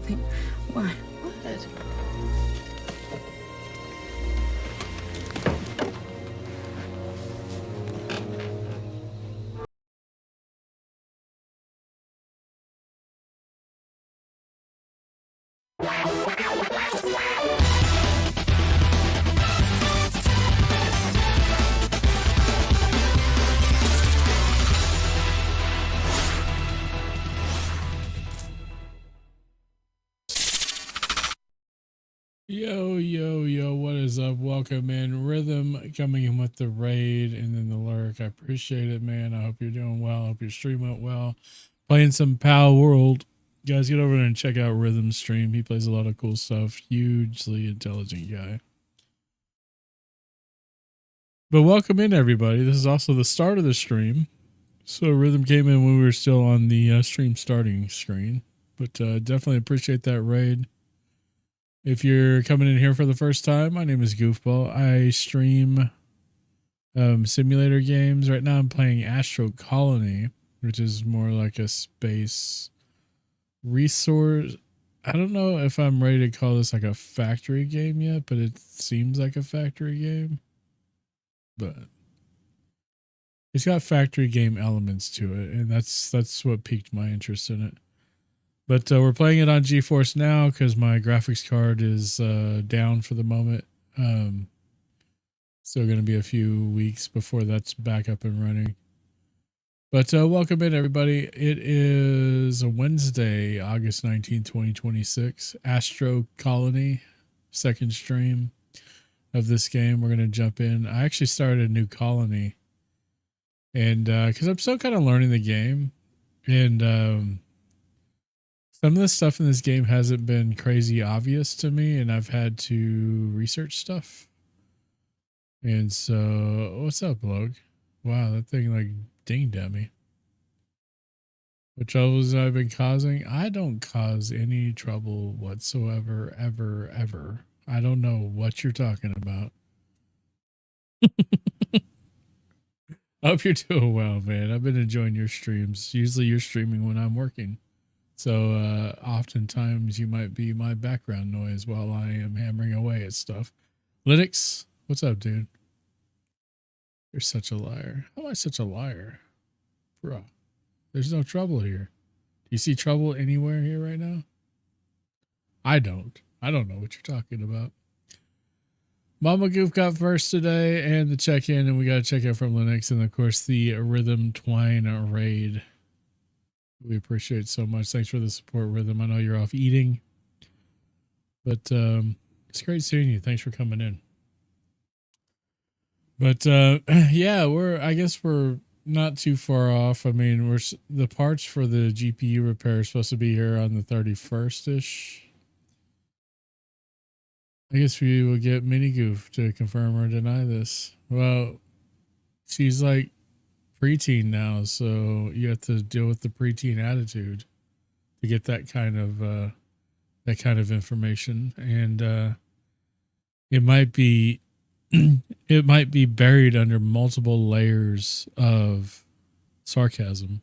something. Why? What? Yo, what is up? Welcome in. Rhythm coming in with the raid and then the lurk. I appreciate it, man. I hope you're doing well. I hope your stream went well. Playing some Pal World. Guys, get over there and check out Rhythm's stream. He plays a lot of cool stuff. Hugely intelligent guy. But welcome in, everybody. This is also the start of the stream. So Rhythm came in when we were still on the stream starting screen. But definitely appreciate that raid. If you're coming in here for the first time, my name is Goofball. I stream simulator games. Right now I'm playing Astro Colony, which is more like a space resource. I don't know if I'm ready to call this like a factory game yet, but it seems like a factory game. But it's got factory game elements to it, and that's what piqued my interest in it. But we're playing it on GeForce now because my graphics card is down for the moment. Still going to be a few weeks before that's back up and running. But welcome in, everybody. It is a Wednesday, August 19, 2026. Astro Colony, second stream of this game. We're going to jump in. I actually started a new colony. And because I'm still kind of learning the game. And some of the stuff in this game hasn't been crazy obvious to me, and I've had to research stuff. And so, what's up, Log? Wow, that thing like dinged at me. What troubles I've been causing? I don't cause any trouble whatsoever, ever. I don't know what you're talking about. I hope you're doing well, man. I've been enjoying your streams. Usually you're streaming when I'm working. So oftentimes you might be my background noise while I am hammering away at stuff. Linux, what's up, dude? You're such a liar. How am I such a liar? Bro, there's no trouble here. Do you see trouble anywhere here right now? I don't. I don't know what you're talking about. Mama Goof got first today and the check-in, and we got a check-in from Linux, and of course the Rhythm Twine raid. We appreciate it so much. Thanks for the support, Rhythm. I know you're off eating, but it's great seeing you. Thanks for coming in. But yeah, I guess we're not too far off. I mean, the parts for the GPU repair are supposed to be here on the 31st-ish. I guess we will get Mini Goof to confirm or deny this. Well, she's like preteen now, so you have to deal with the preteen attitude to get that kind of information, and it might be buried under multiple layers of sarcasm.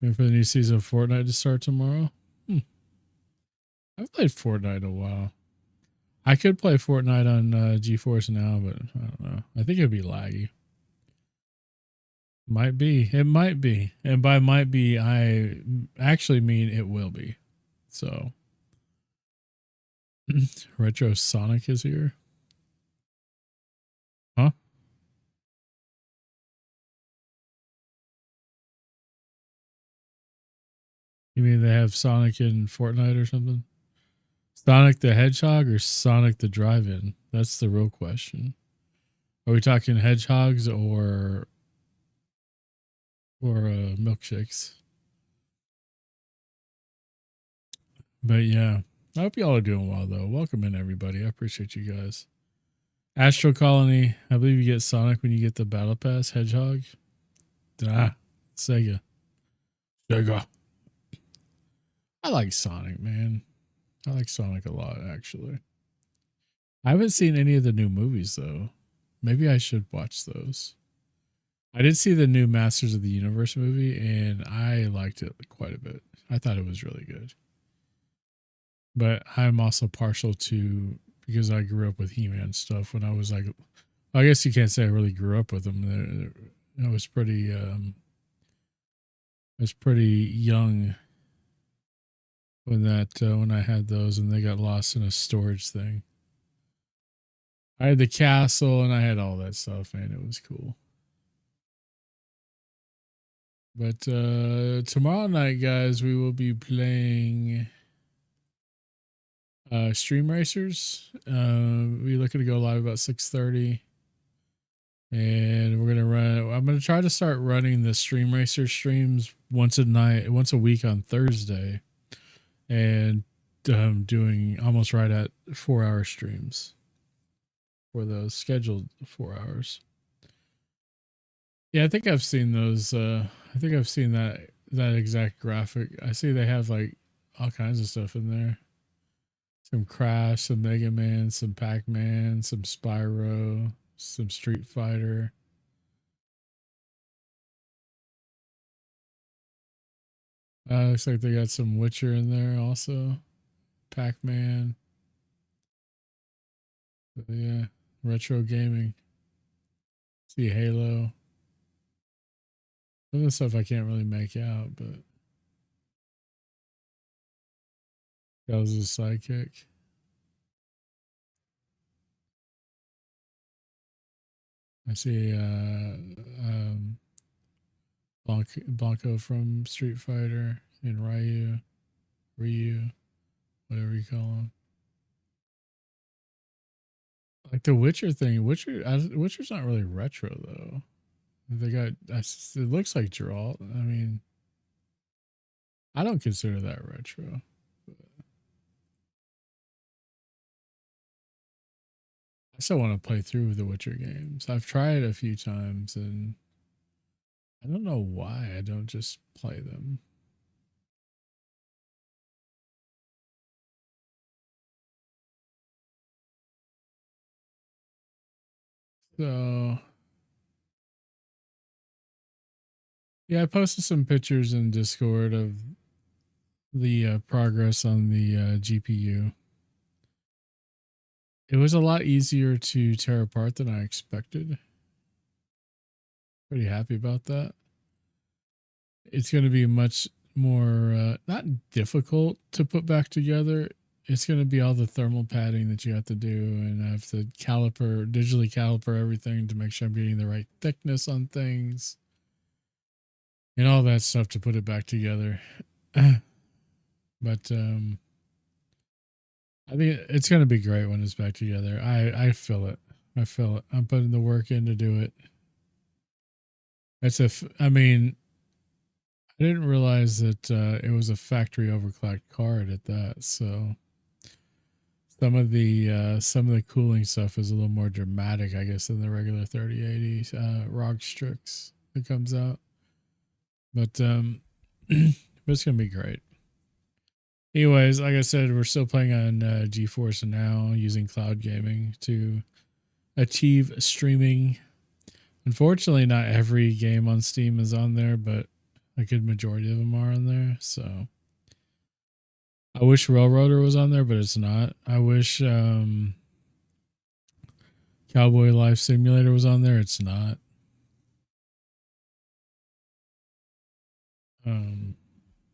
Waiting for the new season of Fortnite to start tomorrow. I've played Fortnite a while. I could play Fortnite on GeForce now, but I don't know. I think it'd be laggy. Might be. It might be. And by might be, I actually mean it will be. So, Retro Sonic is here. Huh? You mean they have Sonic in Fortnite or something? Sonic the Hedgehog or Sonic the Drive-In? That's the real question. Are we talking hedgehogs or milkshakes? But yeah, I hope y'all are doing well, though. Welcome in, everybody. I appreciate you guys. Astro Colony, I believe you get Sonic when you get the Battle Pass. Hedgehog. Sega. I like Sonic, man. I like Sonic a lot, actually. I haven't seen any of the new movies, though. Maybe I should watch those. I did see the new Masters of the Universe movie, and I liked it quite a bit. I thought it was really good. but I'm also partial to, because I grew up with He-Man stuff when I was like, I guess you can't say I really grew up with them. I was pretty young when I had those, and they got lost in a storage thing. I had the castle and I had all that stuff, man. It was cool. But tomorrow night, guys, we will be playing Stream Racers. We looking to go live about 6:30. And we're gonna I'm gonna try to start running the Stream Racer streams once a week on Thursday. And doing almost right at 4-hour streams for those scheduled 4 hours. Yeah, I think I've seen those. I think I've seen that exact graphic. I see they have like all kinds of stuff in there. Some Crash, some Mega Man, some Pac Man, some Spyro, some Street Fighter. Looks like they got some Witcher in there also. Pac Man. Yeah, retro gaming. See Halo. Some of the stuff I can't really make out, but that was his sidekick. I see Blanco from Street Fighter and Ryu, whatever you call him. Like the Witcher thing. Witcher's not really retro though. They got it looks like Geralt. I mean, I don't consider that retro. I still want to play through the Witcher games. I've tried a few times and I don't know why I don't just play them. So yeah, I posted some pictures in Discord of the progress on the GPU. It was a lot easier to tear apart than I expected. Pretty happy about that. It's going to be much more not difficult to put back together. It's going to be all the thermal padding that you have to do, and I have to digitally caliper everything to make sure I'm getting the right thickness on things and all that stuff to put it back together. But I think it's going to be great when it's back together. I feel it. I feel it. I'm putting the work in to do it. I mean, I didn't realize that it was a factory overclocked card at that. So some of the cooling stuff is a little more dramatic, I guess, than the regular 3080 ROG Strix that comes out. But but it's gonna be great. Anyways, like I said, we're still playing on GeForce Now using cloud gaming to achieve streaming. Unfortunately, not every game on Steam is on there, but a good majority of them are on there. So I wish Railroader was on there, but it's not. I wish Cowboy Life Simulator was on there. It's not.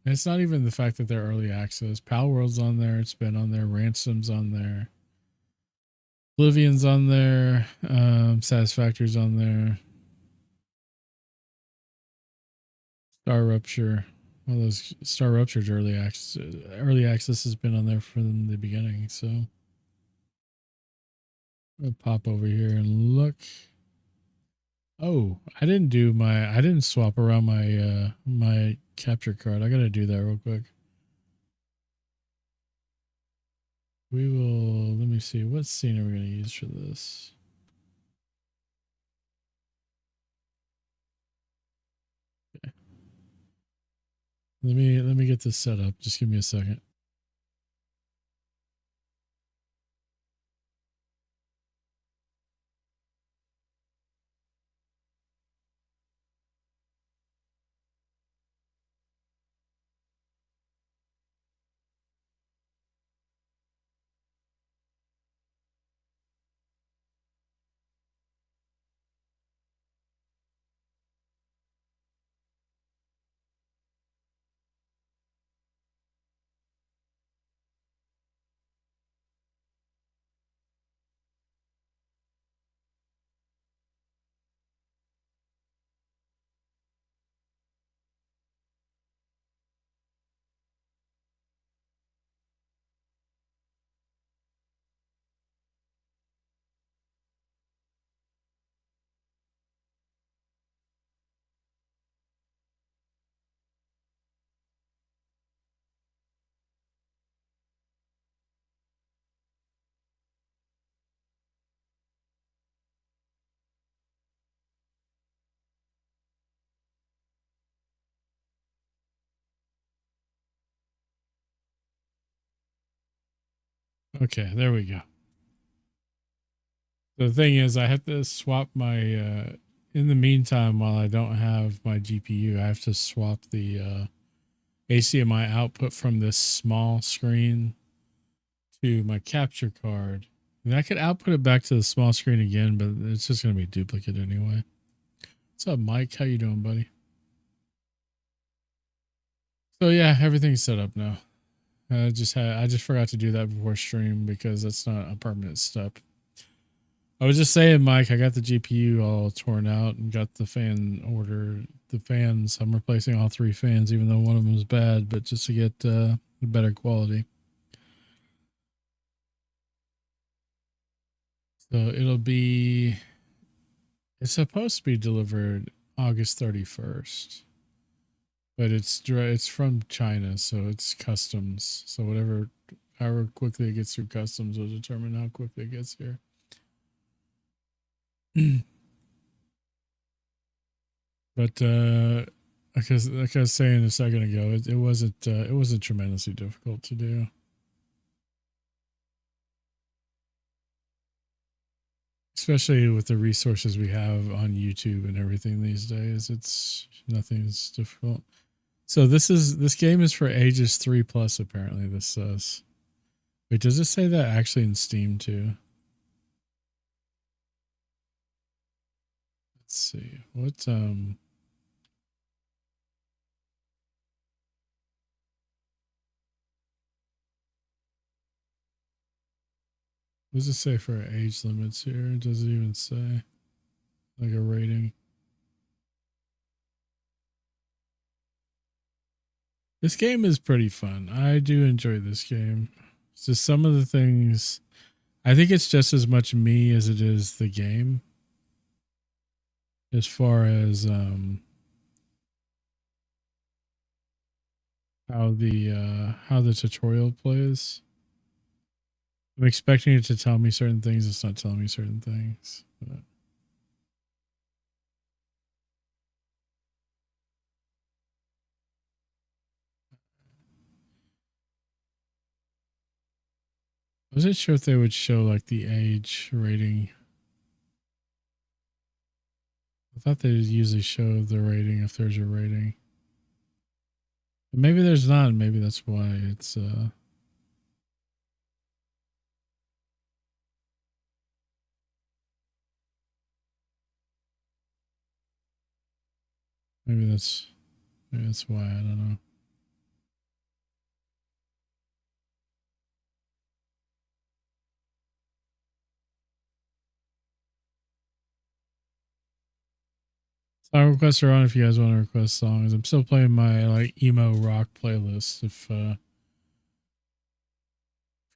It's not even the fact that they're early access. Pal World's on there. It's been on there. Ransom's on there. Oblivion's on there. Satisfactory's on there. Star Rupture. Well, those Star Rupture's early access. Early access has been on there from the beginning. So I'll pop over here and look. Oh, I didn't swap around my capture card. I gotta do that real quick. Let me see, what scene are we gonna use for this? Okay. Let me get this set up. Just give me a second. Okay, there we go. The thing is, I have to swap my, in the meantime, while I don't have my GPU, I have to swap the HDMI output from this small screen to my capture card. And I could output it back to the small screen again, but it's just going to be duplicate anyway. What's up, Mike? How you doing, buddy? So yeah, everything's set up now. I just forgot to do that before stream because that's not a permanent step. I was just saying, Mike, I got the GPU all torn out and got the fan order. The fans, I'm replacing all 3 fans, even though one of them is bad, but just to get better quality. So it's supposed to be delivered August 31st, but it's from China, so it's customs. So however quickly it gets through customs will determine how quickly it gets here. But like I was saying a second ago, it wasn't tremendously difficult to do. Especially with the resources we have on YouTube and everything these days, nothing's difficult. So this game is for ages 3+ apparently, this says. Wait, does it say that actually in Steam too? Let's see. What does it say for age limits here? Does it even say like a rating? This game is pretty fun. I do enjoy this game. It's just some of the things, I think it's just as much me as it is the game. As far as how the tutorial plays. I'm expecting it to tell me certain things. It's not telling me certain things. But. I wasn't sure if they would show like the age rating. I thought they'd usually show the rating if there's a rating. But maybe there's not. Maybe that's why it's maybe that's why. I don't know. Song requests are on if you guys want to request songs. I'm still playing my like emo rock playlist. If you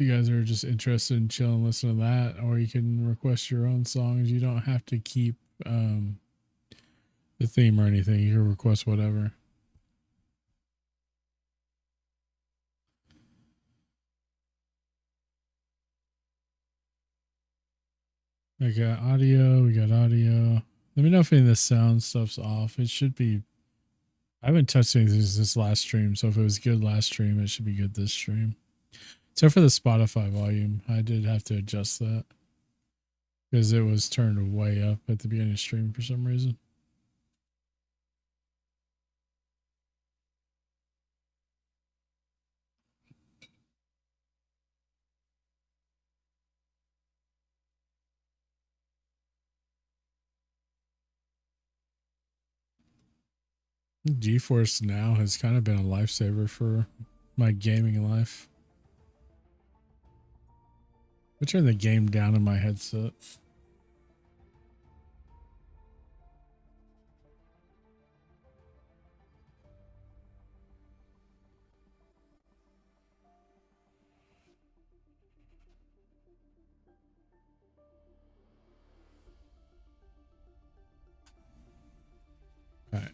guys are just interested in chilling, listen to that, or you can request your own songs. You don't have to keep the theme or anything. You can request whatever. We got audio. Let me know if any of the sound stuff's off. It should be. I haven't touched anything since this last stream, so if it was good last stream, it should be good this stream. Except for the Spotify volume. I did have to adjust that because it was turned way up at the beginning of stream for some reason. GeForce Now has kind of been a lifesaver for my gaming life. I turn the game down in my headset. All right.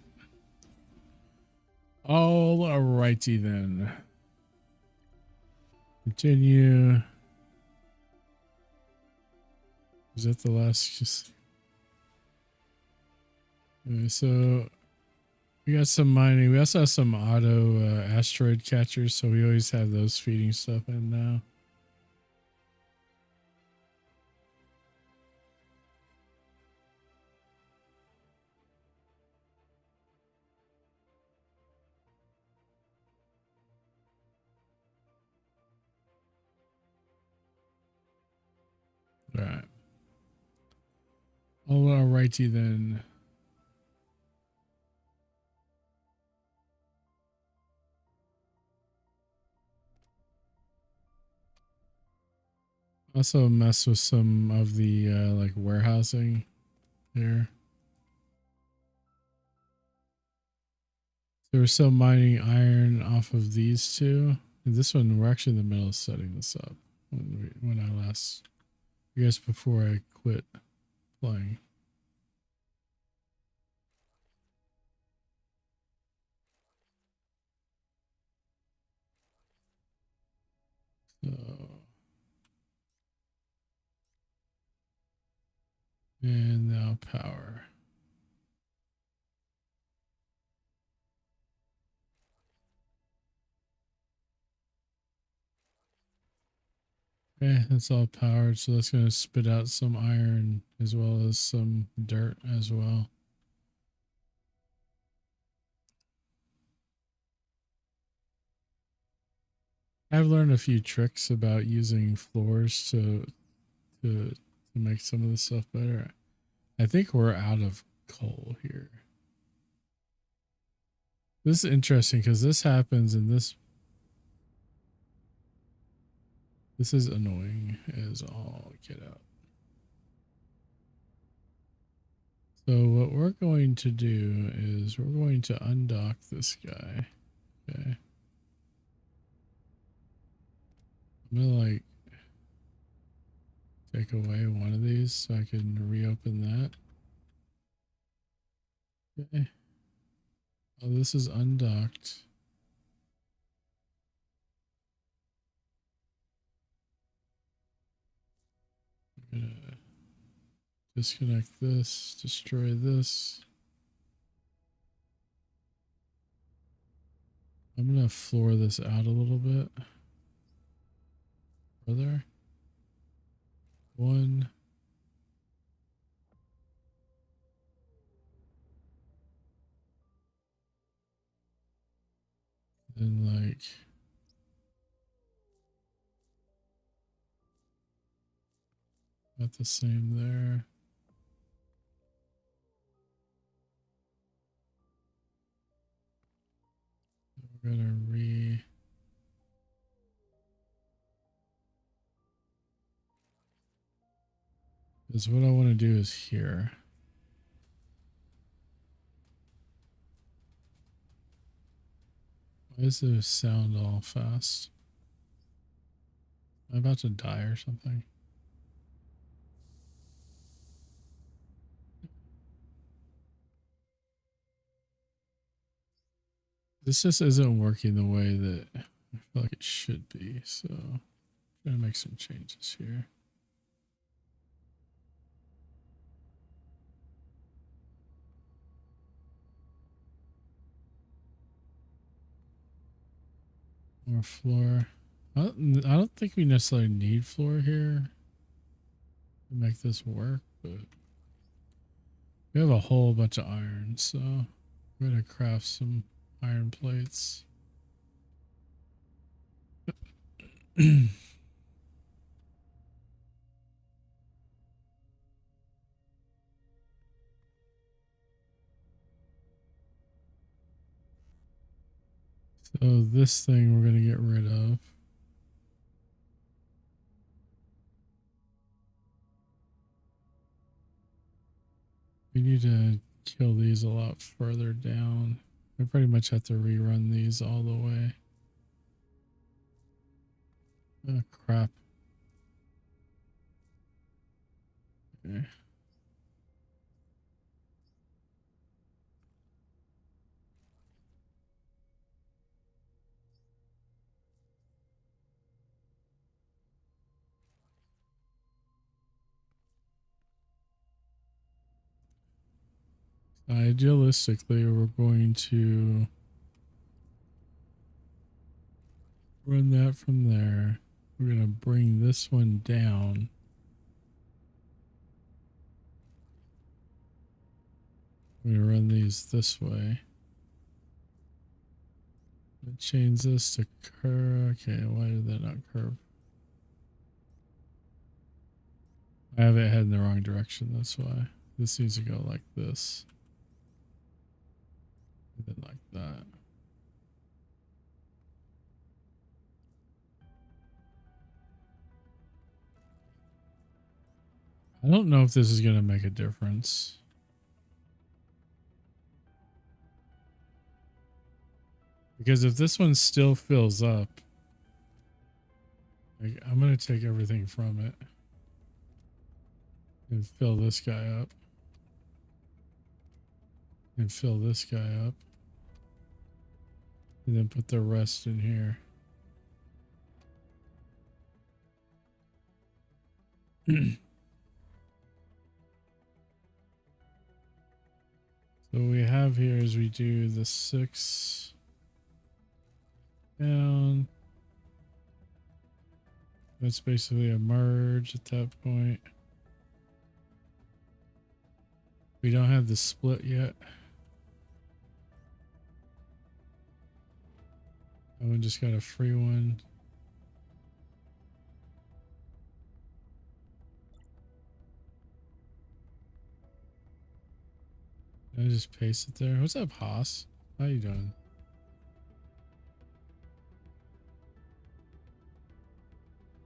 All righty then. Continue. Is that the last? Just okay, so we got some mining. We also have some auto asteroid catchers, so we always have those feeding stuff in now. Alrighty then. Also mess with some of the like warehousing here. So we're still mining iron off of these two. And this one, we're actually in the middle of setting this up when I last, I guess before I quit playing. So, and now power. Okay, that's all powered. So that's going to spit out some iron as well as some dirt as well. I've learned a few tricks about using floors to make some of this stuff better. I think we're out of coal here. This is interesting because this happens in this. This is annoying as all get out. So what we're going to do is we're going to undock this guy. Okay. I'm gonna like take away one of these so I can reopen that. Okay. Oh, this is undocked. I'm gonna disconnect this, destroy this. I'm gonna floor this out a little bit further. One. And like about the same there. We're gonna because what I want to do is here. Why is the sound all fast? Am I about to die or something? This just isn't working the way that I feel like it should be. So I'm gonna make some changes here. More floor. I don't think we necessarily need floor here to make this work, but we have a whole bunch of iron, so we're gonna craft some iron plates. So this thing we're gonna get rid of. We need to kill these a lot further down. We pretty much have to rerun these all the way. Oh crap. Okay. Idealistically, we're going to run that from there. We're going to bring this one down. We're going to run these this way. Change this to curve. Okay, why did that not curve? I have it heading the wrong direction, that's why. This needs to go like this. And then like that. I don't know if this is going to make a difference. Because if this one still fills up, like, I'm going to take everything from it and fill this guy up. And fill this guy up. And then put the rest in here. So what we have here is we do the 6 down. That's basically a merge at that point. We don't have the split yet. That one just got a free one. I just paste it there. What's up, Haas? How you doing?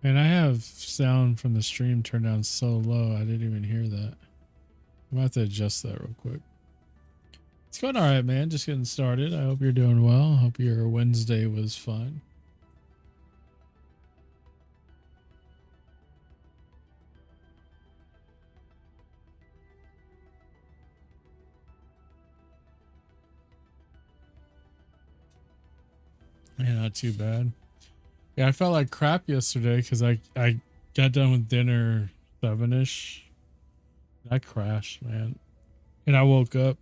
And I have sound from the stream turned down so low, I didn't even hear that. I'm gonna have to adjust that real quick. It's going all right, man. Just getting started. I hope you're doing well. I hope your Wednesday was fun. Yeah, not too bad. Yeah, I felt like crap yesterday because I got done with dinner 7-ish. I crashed, man. And I woke up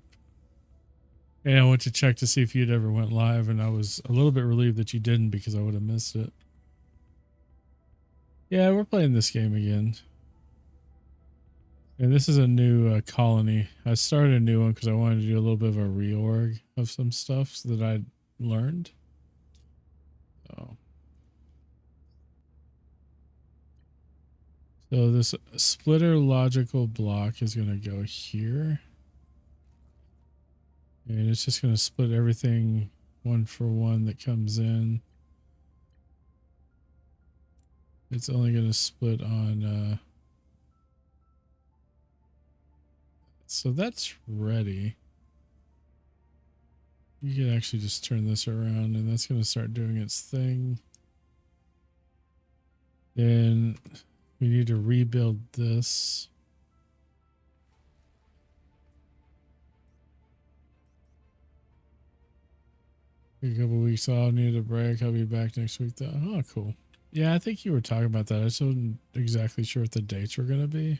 and I went to check to see if you'd ever went live, and I was a little bit relieved that you didn't because I would have missed it. Yeah, we're playing this game again. And this is a new colony. I started a new one because I wanted to do a little bit of a reorg of some stuff that I'd learned. So this splitter logical block is going to go here. And it's just going to split everything one for one that comes in. It's only going to split on... so that's ready. You can actually just turn this around and that's going to start doing its thing. Then we need to rebuild this. A couple weeks off, needed a break. I'll be back next week though. Oh, cool. Yeah, I think you were talking about that. I just wasn't exactly sure what the dates were going to be.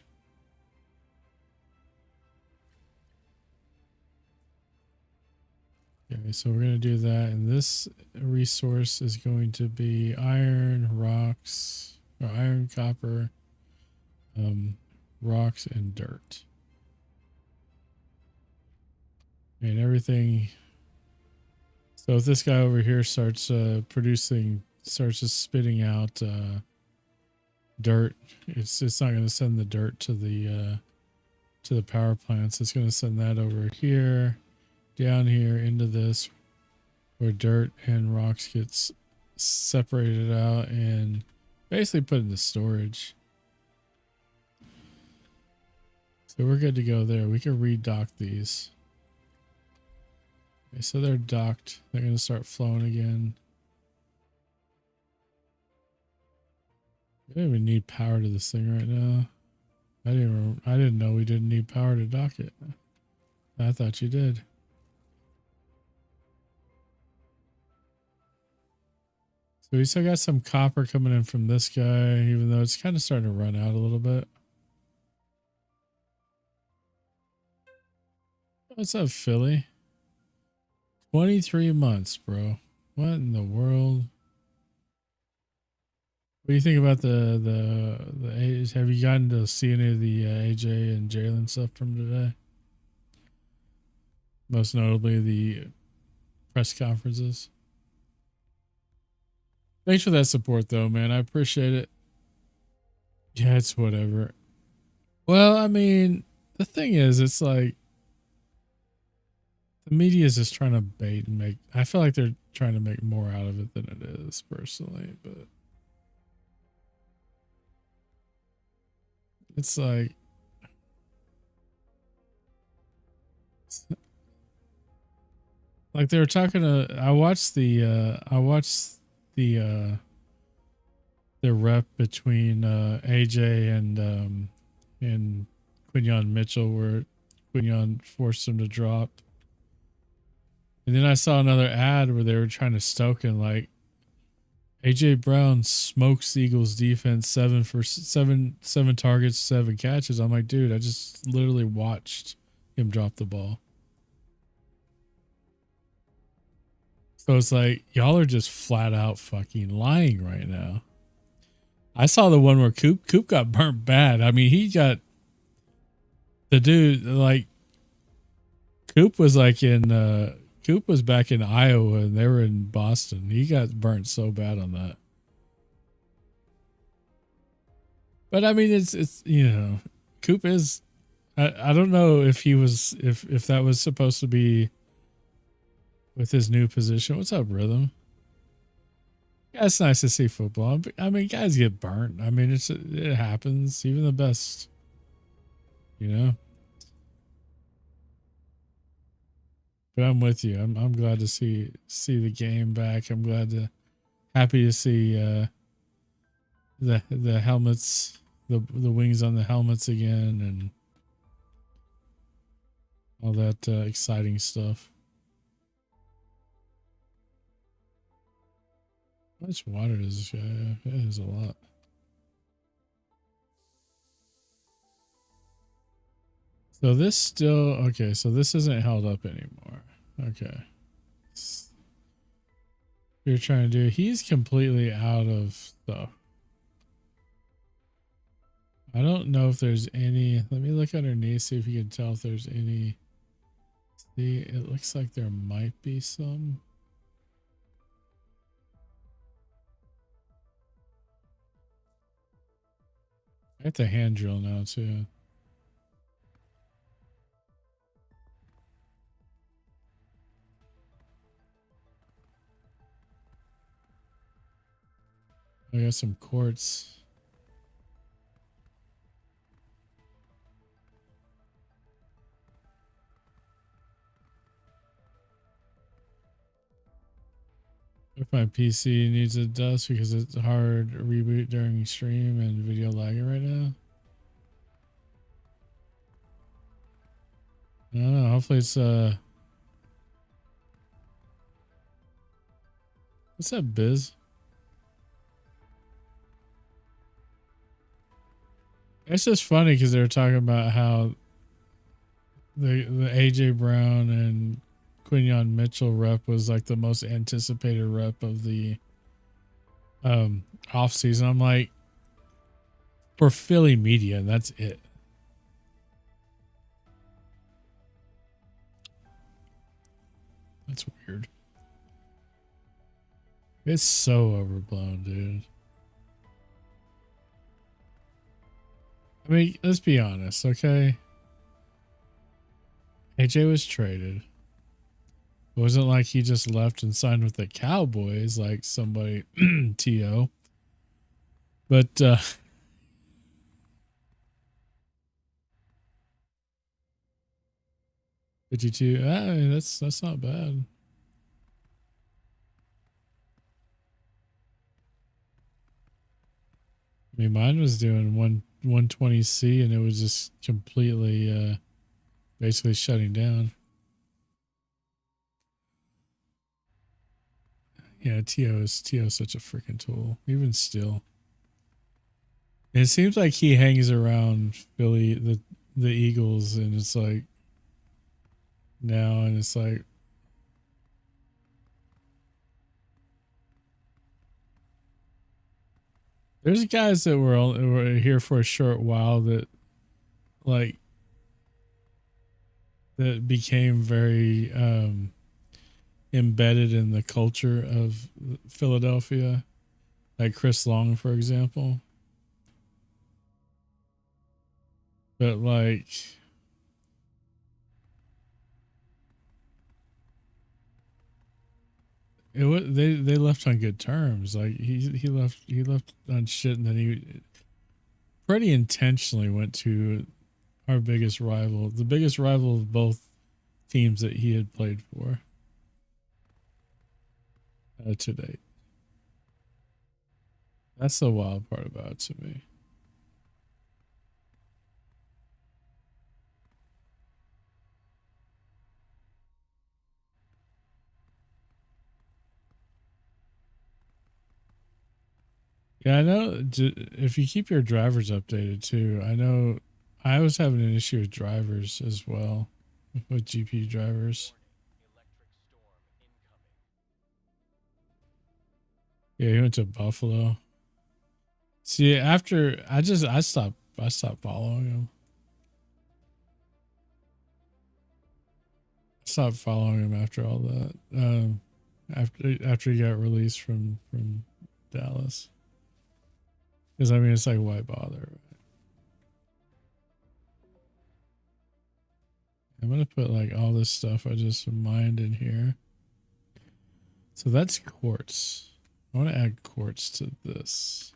Okay, so we're going to do that. And this resource is going to be iron, rocks, or iron, copper, rocks, and dirt. And everything. So if this guy over here starts starts just spitting out dirt, it's not going to send the dirt to the power plants. It's going to send that over here, down here into this, where dirt and rocks gets separated out and basically put into storage. So we're good to go there. We can redock these. Okay, so they're docked. They're going to start flowing again. We don't even need power to this thing right now. I didn't know we didn't need power to dock it. I thought you did. So we still got some copper coming in from this guy, even though it's kind of starting to run out a little bit. What's up, Philly? 23 months, bro. What in the world? What do you think about the age? Have you gotten to see any of the AJ and Jalen stuff from today? Most notably the press conferences. Thanks for that support though, man. I appreciate it. Yeah, it's whatever. Well, I mean, the thing is, it's like the media is just trying to bait and make. I feel like they're trying to make more out of it than it is, personally. But it's like, they were talking to. I watched the rep between AJ and Quinyon Mitchell, where Quinyon forced him to drop. And then I saw another ad where they were trying to stoke in, like, AJ Brown smokes the Eagles defense, 7 targets, 7 catches. I'm like, dude, I just literally watched him drop the ball. So it's like, y'all are just flat out fucking lying right now. I saw the one where Coop got burnt bad. I mean, he got the dude, like, Coop was like Coop was back in Iowa and they were in Boston. He got burnt so bad on that. But I mean, it's Coop is. I don't know if he was if that was supposed to be with his new position. What's up, Rhythm? Yeah, it's nice to see football. I mean, guys get burnt. I mean, it happens. Even the best, you know. But I'm with you. I'm glad to see the game back. I'm happy to see the helmets, the wings on the helmets again, and all that exciting stuff. How much water does this guy have? It is a lot. So this still okay. So this isn't held up anymore. Okay. You're trying to do. He's completely out of stuff. I don't know if there's any. Let me look underneath, see if you can tell if there's any. See, it looks like there might be some. I have to hand drill now too. I got some quartz. If my PC needs a dust because it's hard to reboot during stream and video lagging right now. I don't know. Hopefully it's what's that, Biz? It's just funny because they were talking about how the AJ Brown and Quinyon Mitchell rep was like the most anticipated rep of the off season. I'm like, for Philly media, that's it. That's weird. It's so overblown, dude. I mean, let's be honest, okay? AJ was traded. It wasn't like he just left and signed with the Cowboys like somebody TO. But 52. I mean, that's not bad. I mean, mine was doing 120C and it was just completely basically shutting down. Yeah, TO is such a freaking tool. Even still. And it seems like he hangs around Philly, the Eagles, and it's like now, and it's like there's guys that were here for a short while that like that became very embedded in the culture of Philadelphia, like Chris Long, for example. But like it was they left on good terms. Like he left on shit, and then he pretty intentionally went to our biggest rival, the biggest rival of both teams that he had played for to date. That's the wild part about it to me. Yeah, I know. If you keep your drivers updated too, I know I was having an issue with drivers as well, with GPU drivers. Yeah, he went to Buffalo. See, after I stopped following him. I stopped following him after all that. After he got released from Dallas, because I mean, it's like, why bother? I'm gonna put like all this stuff I just mined in here. So that's quartz. I want to add quartz to this.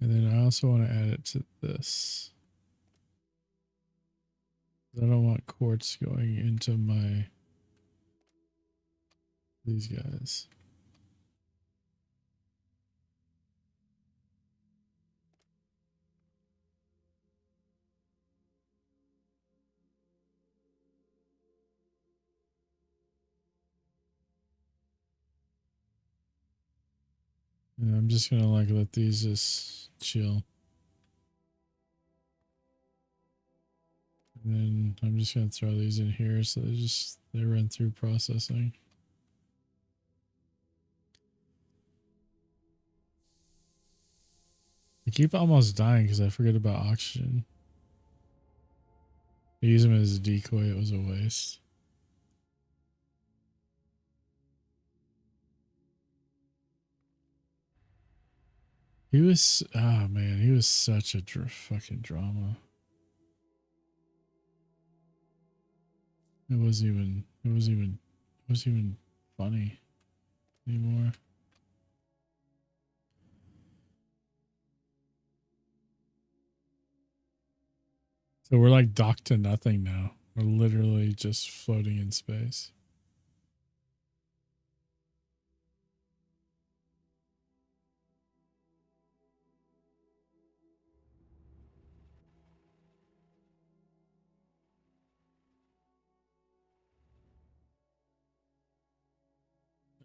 And then I also want to add it to this. I don't want quartz going into these guys. And I'm just gonna like let these just chill. And then I'm just gonna throw these in here so they run through processing. I keep almost dying because I forget about oxygen. I use him as a decoy, it was a waste. He was, oh man, he was such a fucking drama. It wasn't even funny anymore. So we're like docked to nothing now. We're literally just floating in space.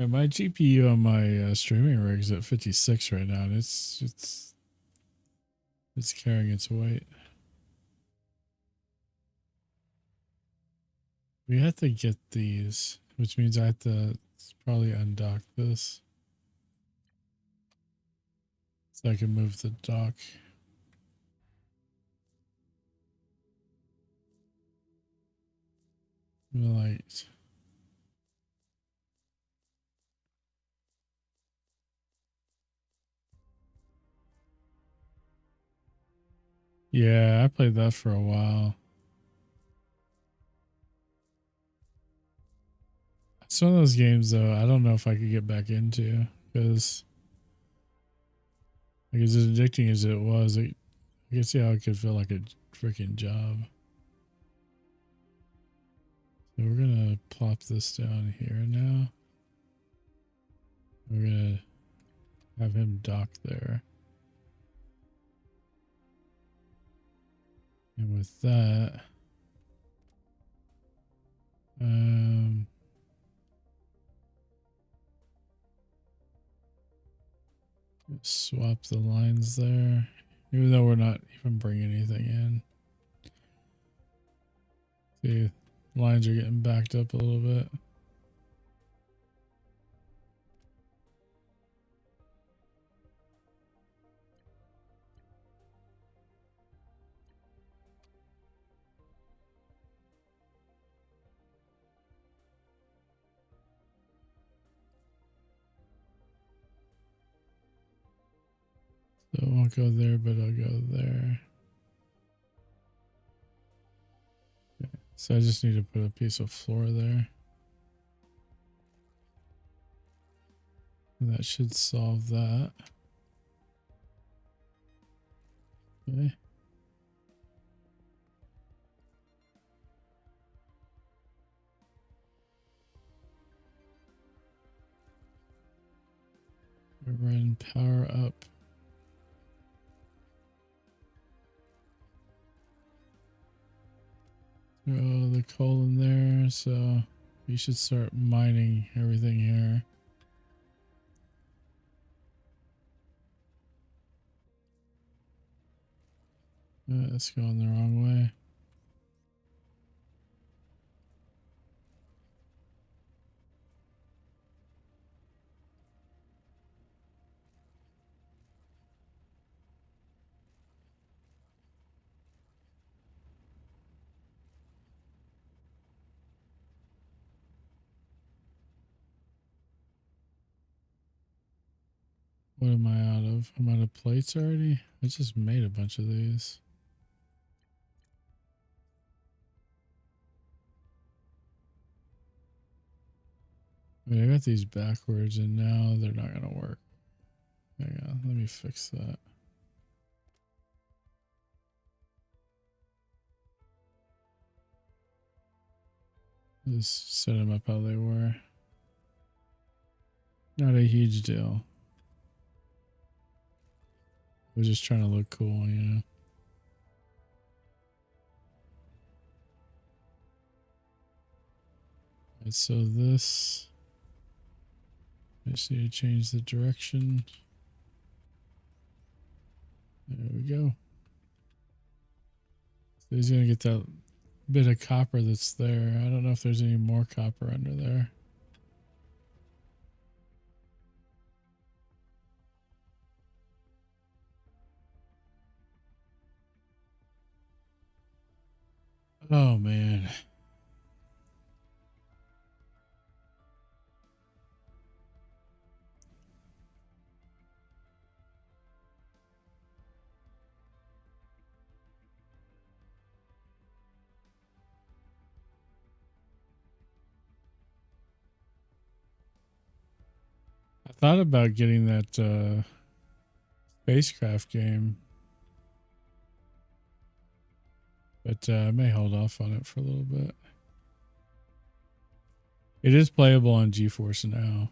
And my GPU on my streaming rig is at 56 right now, and it's carrying its weight. We have to get these, which means I have to probably undock this so I can move the dock. Light. Yeah, I played that for a while. It's one of those games though I don't know if I could get back into, because like as addicting as it was, I can see how it could feel like a freaking job. So we're gonna plop this down here now. We're gonna have him dock there. And with that, swap the lines there, even though we're not even bringing anything in. See, lines are getting backed up a little bit. So it won't go there, but I'll go there. So I just need to put a piece of floor there. And that should solve that. Okay. Run power up. Throw the coal in there, so we should start mining everything here. It's going the wrong way. What am I out of? I'm out of plates already? I just made a bunch of these. I mean, I got these backwards and now they're not going to work. Hang on, let me fix that. Just set them up how they were. Not a huge deal. We're just trying to look cool, you know. Right, so this, I just need to change the direction. There we go. So he's going to get that bit of copper that's there. I don't know if there's any more copper under there. Oh, man. I thought about getting that spacecraft game, but I may hold off on it for a little bit. It is playable on GeForce now.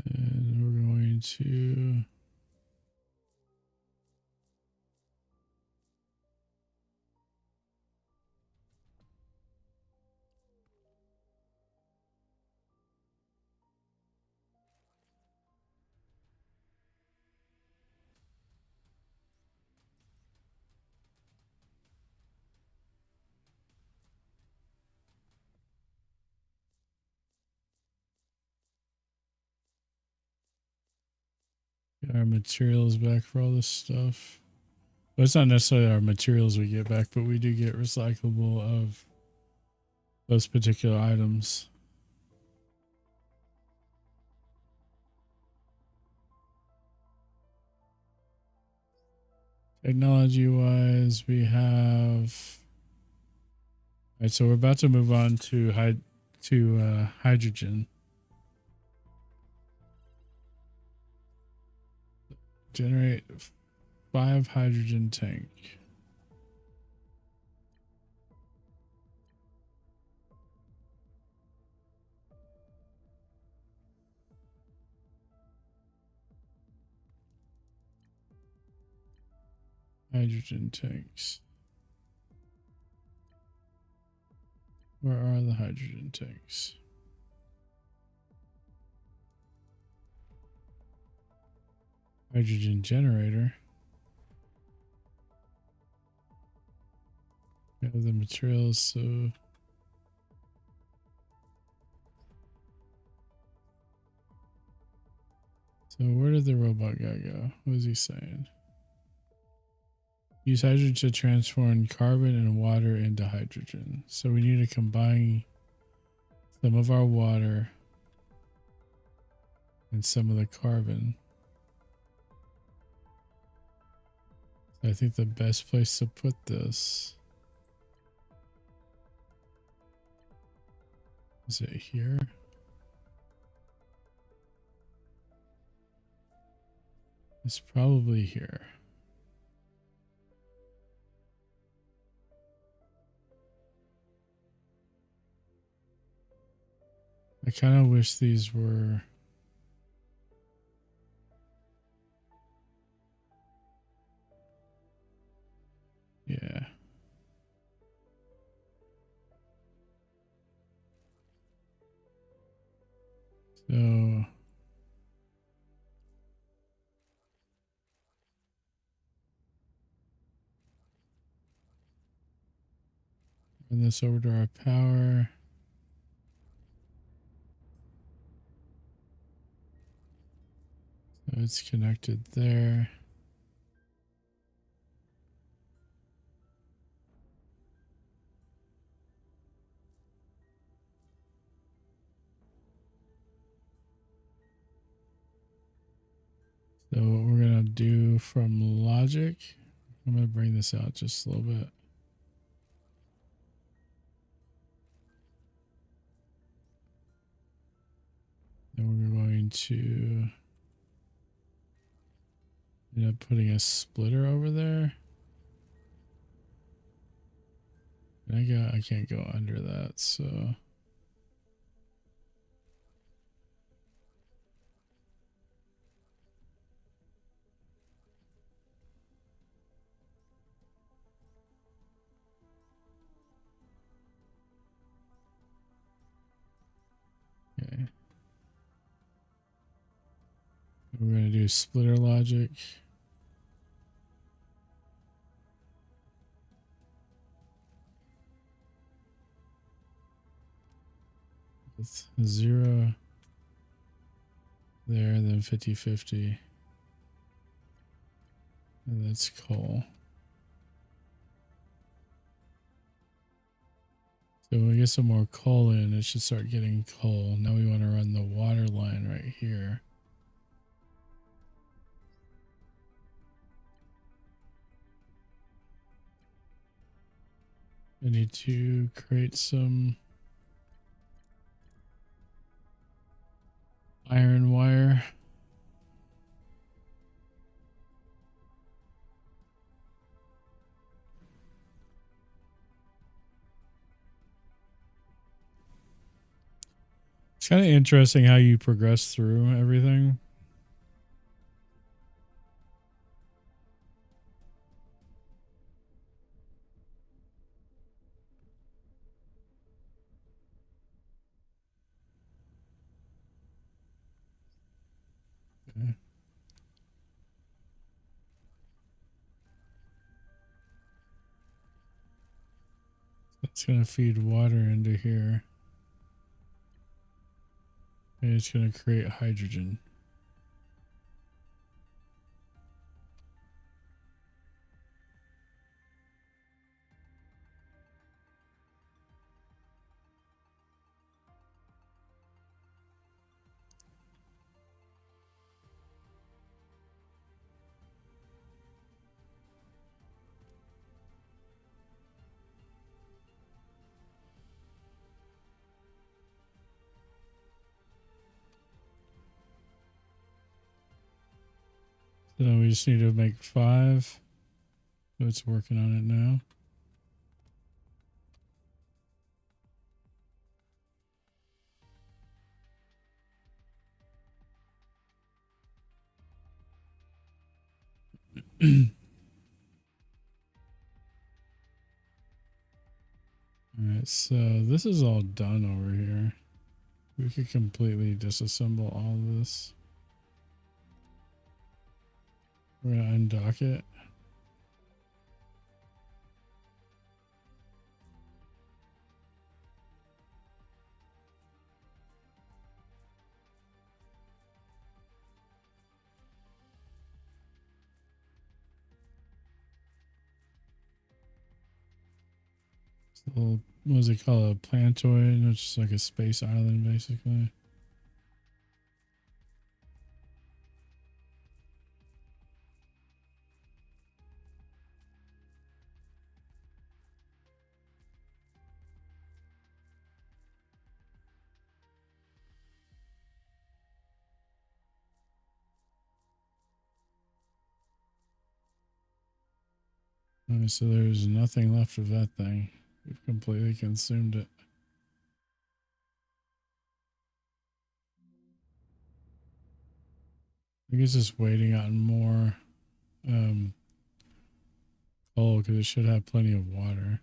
And we're going to get our materials back for all this stuff. But it's not necessarily our materials we get back, but we do get recyclable of those particular items. Technology wise, we have. All right, so we're about to move on to hydrogen. Generate 5 hydrogen tank. Hydrogen tanks. Where are the hydrogen tanks? Hydrogen generator. We have the materials, so where did the robot guy go? What was he saying? Use hydrogen to transform carbon and water into hydrogen. So we need to combine some of our water and some of the carbon. So I think the best place to put this is it here? It's probably here. I kind of wish these were yeah. So run this over to our power. So it's connected there. So what we're going to do from logic, I'm going to bring this out just a little bit. Then we're going to end up putting a splitter over there. And I can't go under that, so okay. We're going to do splitter logic. With 0 there, and then 50-50. And that's coal. So when we get some more coal in, it should start getting coal. Now we want to run the water line right here. I need to create some iron wire. It's kind of interesting how you progress through everything. Okay. It's going to feed water into here. And it's going to create hydrogen. So we just need to make 5. So it's working on it now. Alright, so this is all done over here. We could completely disassemble all of this. We're gonna undock it. Little, what was it called? A planetoid, which is like a space island, basically. So there's nothing left of that thing. We've completely consumed it. I think it's just waiting on more coal because it should have plenty of water.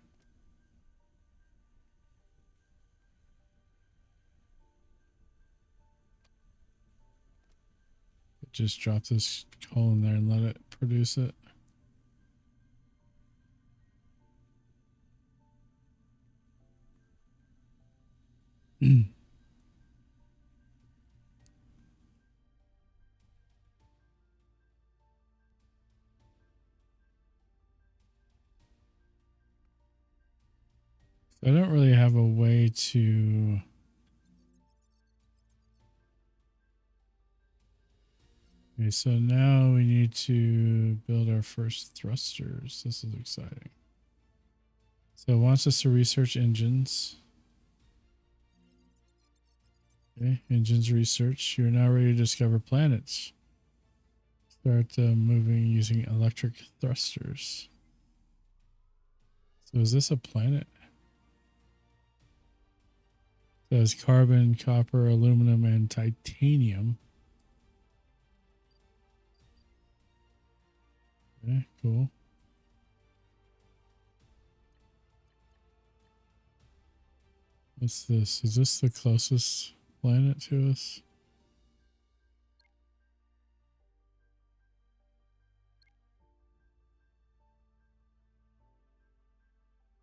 Just drop this coal in there and let it produce it. I don't really have a way to... Okay, so now we need to build our first thrusters. This is exciting. So it wants us to research engines. Okay, engines research. You're now ready to discover planets. Start moving using electric thrusters. So is this a planet? It says carbon, copper, aluminum, and titanium. Okay, cool. What's this? Is this the closest planet to us?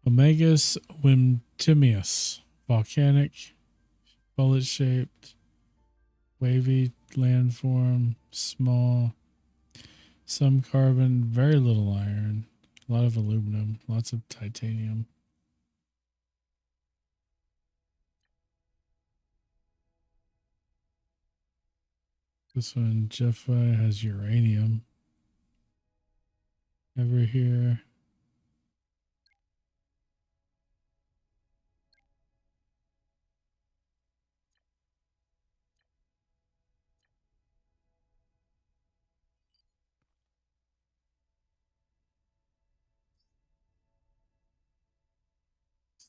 Omegas Wimtimius. Volcanic, bullet-shaped, wavy landform, small, some carbon, very little iron, a lot of aluminum, lots of titanium. This one, Jeffy, has uranium. Over here.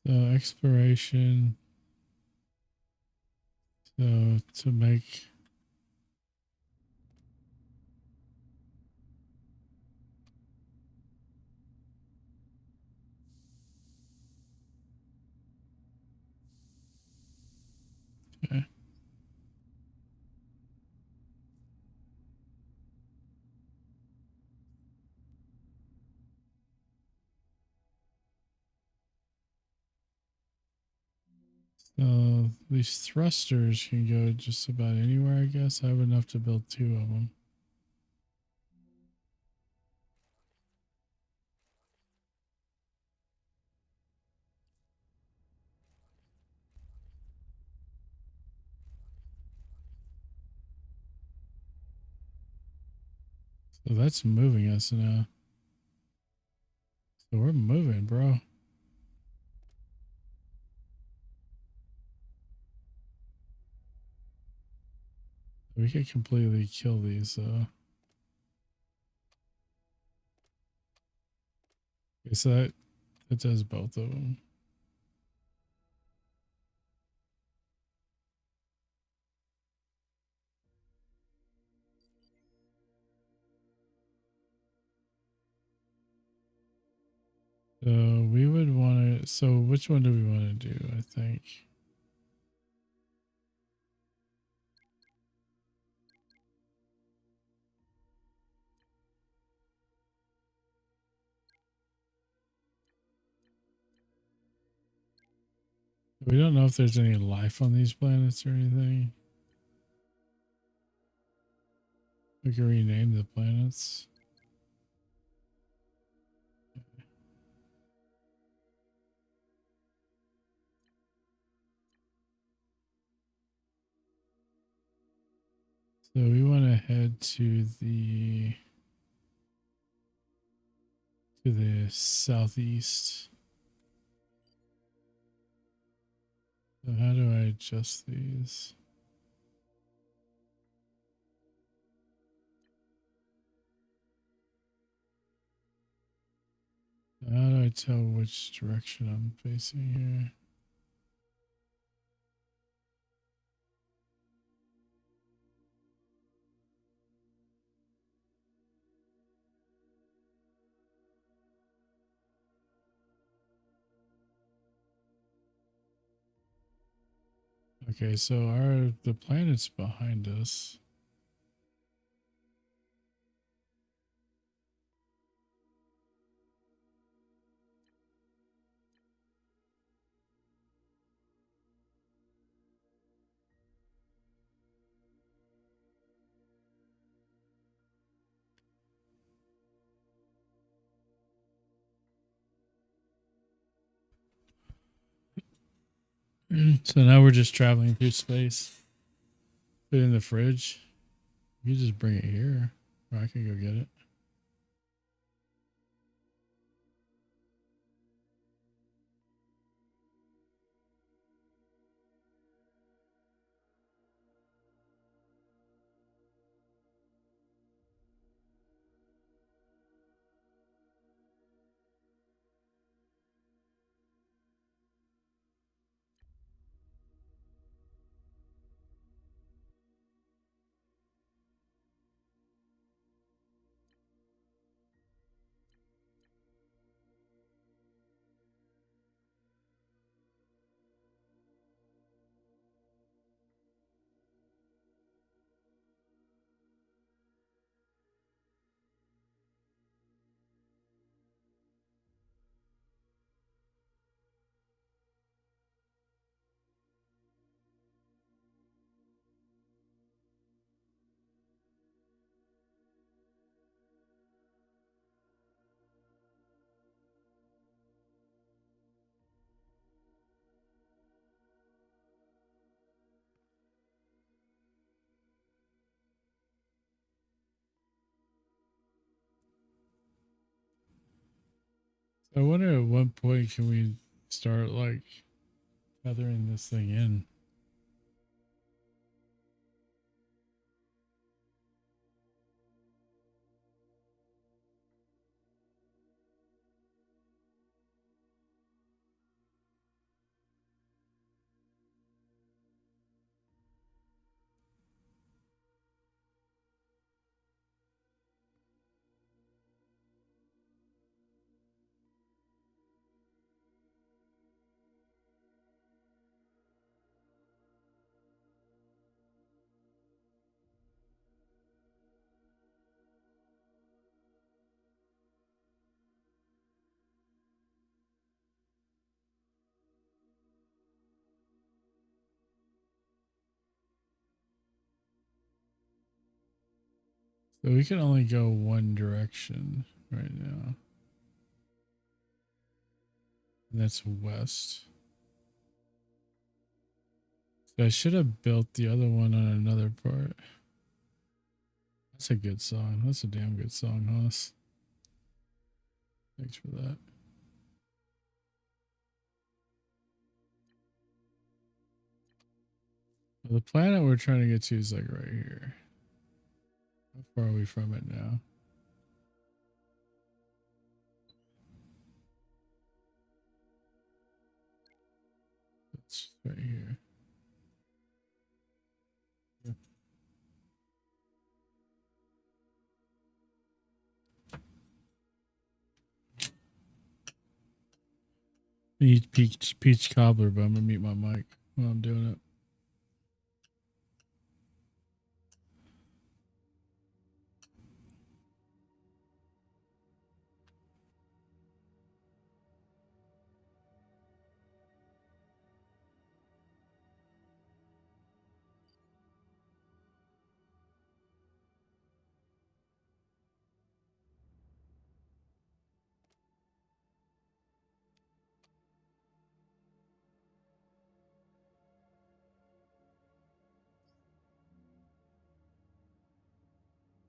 So exploration. So to make... Okay. So these thrusters can go just about anywhere, I guess. I have enough to build 2 of them. So that's moving us now. So we're moving, bro. We could completely kill these. Okay, so that does both of them. So we would want to So which one do we want to do? I think. We don't know if there's any life on these planets or anything. We can rename the planets. So we want to head to the southeast. So how do I adjust these? How do I tell which direction I'm facing here? Okay, so the planet's behind us. So now we're just traveling through space. Put it in the fridge. You just bring it here, or I can go get it. So I wonder at what point can we start like feathering this thing in? So we can only go one direction right now. And that's west. So I should have built the other one on another part. That's a good song. That's a damn good song, Hoss. Thanks for that. Well, the planet we're trying to get to is like right here. How far are we from it now? It's right here. Yeah. Eat peach cobbler, but I'm gonna mute my mic while I'm doing it.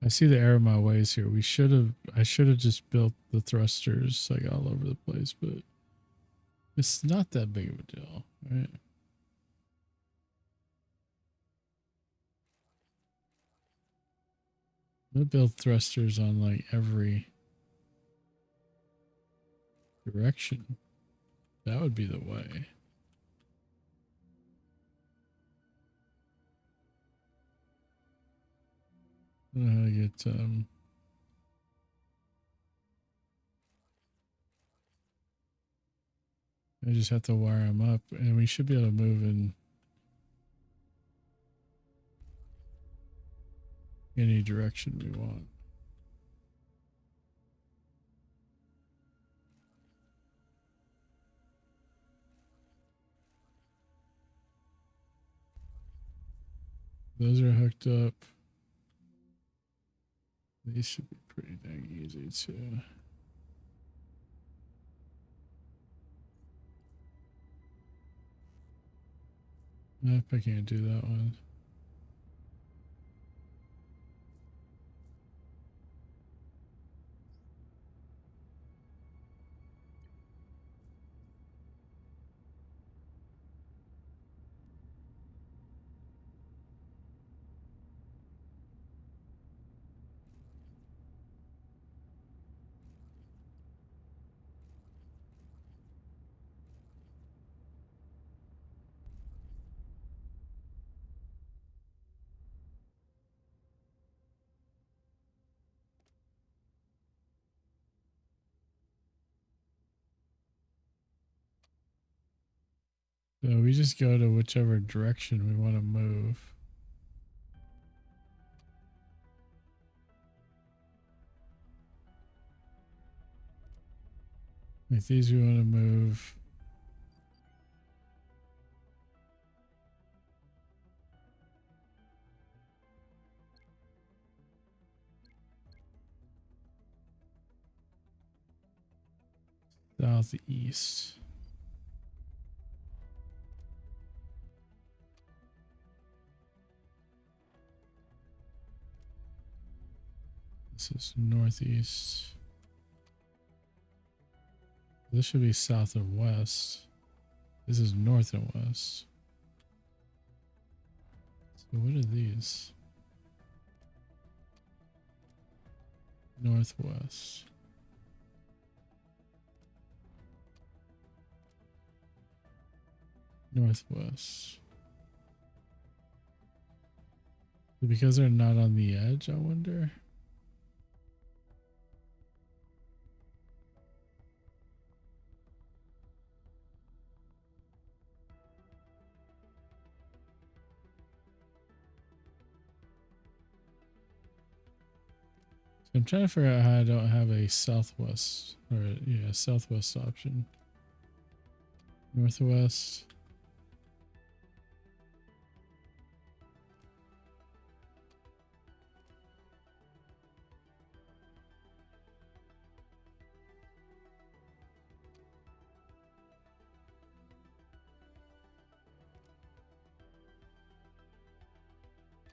I see the error of my ways here. I should have just built the thrusters like all over the place, but it's not that big of a deal, right? I'm gonna build thrusters on like every direction. That would be the way. I don't know how to get I just have to wire them up, and we should be able to move in any direction we want. Those are hooked up. These should be pretty dang easy too. Nope, I can't do that one. So we just go to whichever direction we want to move. Like these we want to move. Southeast. This is northeast. This should be south and west. This is north and west. So what are these? Northwest. Northwest. Because they're not on the edge, I wonder. So I'm trying to figure out how I don't have a southwest or yeah, southwest option. Northwest.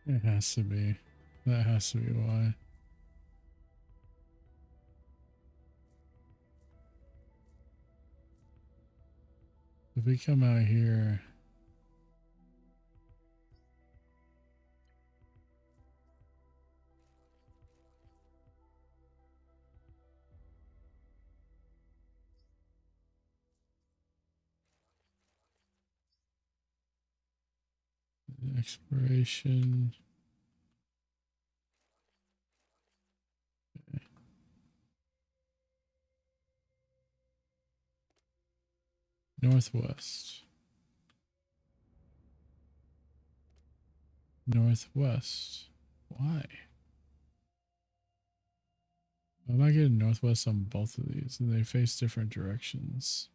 It has to be. That has to be why. If we come out here, exploration. Okay. Northwest. Northwest. Why? I'm not getting northwest on both of these, and they face different directions.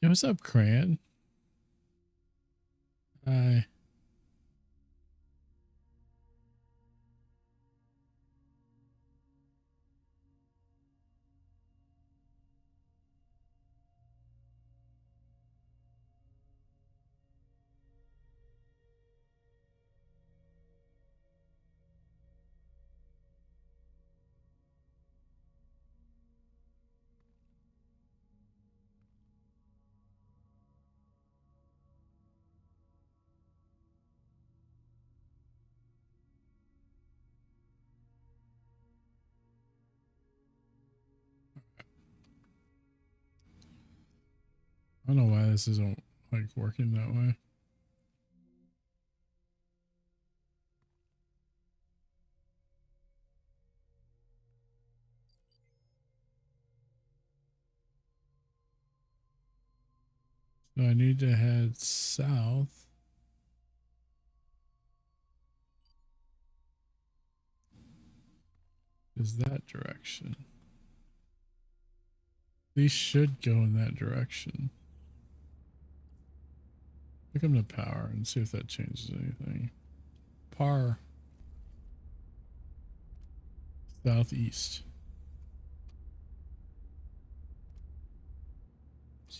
Hey, what's up, Cran? Hi. I don't know why this isn't like working that way. So I need to head south. Is that direction? These should go in that direction. Pick them to power and see if that changes anything. Par. Southeast.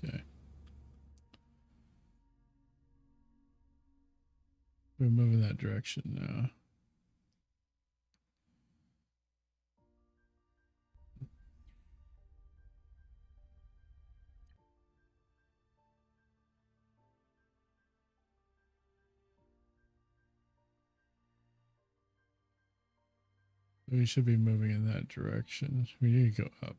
Okay. We're moving that direction now. We should be moving in that direction. We need to go up.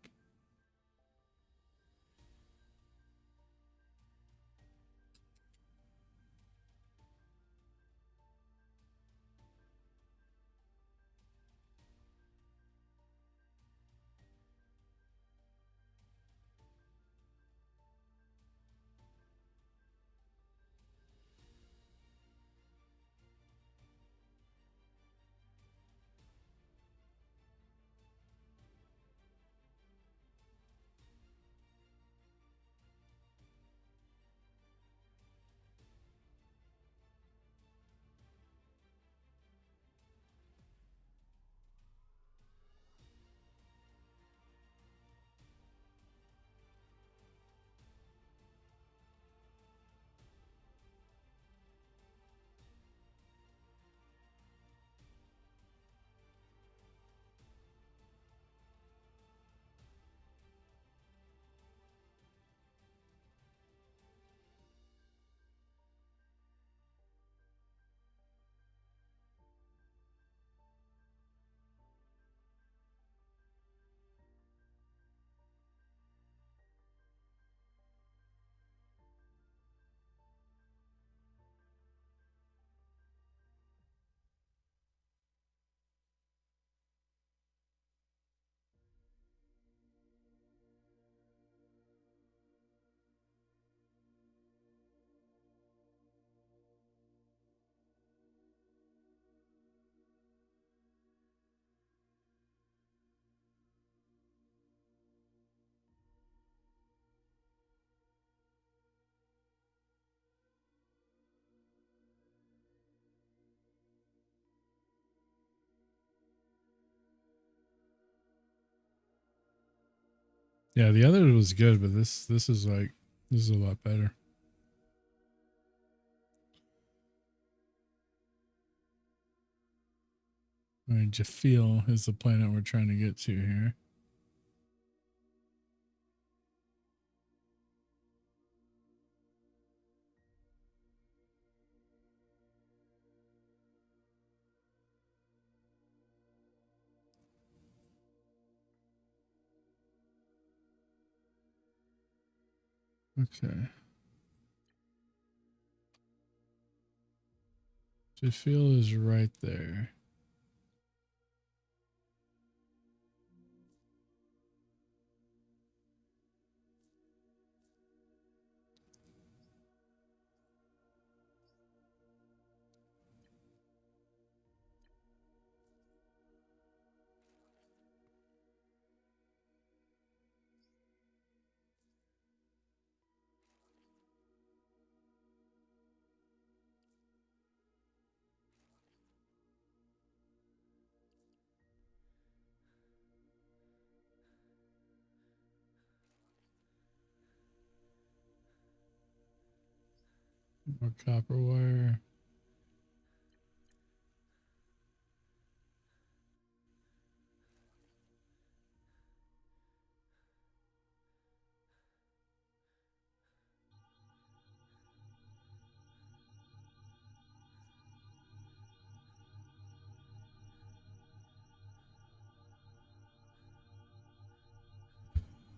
Yeah, the other was good, but this is like this is a lot better. I mean, Jafil is the planet we're trying to get to here. Okay. Jafil is right there. More copper wire.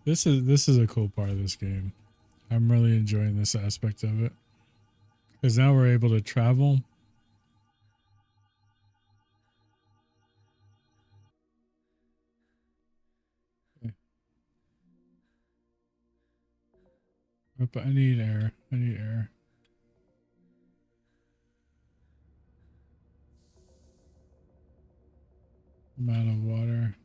This is a cool part of this game. I'm really enjoying this aspect of it. Because now we're able to travel. But I need air. I need air. I'm out of water.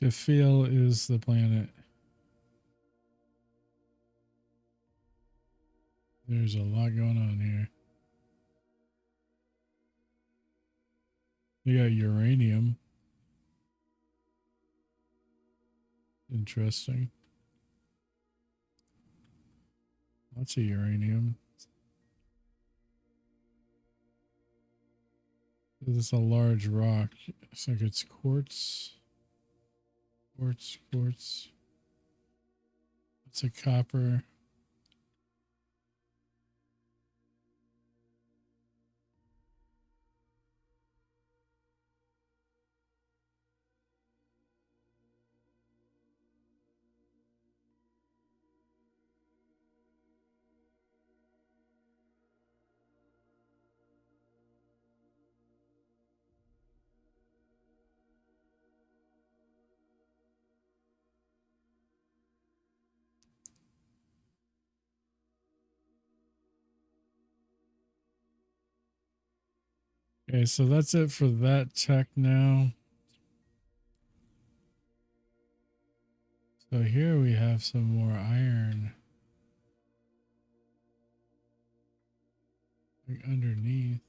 Jafil is the planet. There's a lot going on here. They got uranium. Interesting. Lots of uranium. This is a large rock. Looks like it's quartz. Quartz. It's a copper. Okay, so that's it for that tech now. So here we have some more iron. Like underneath.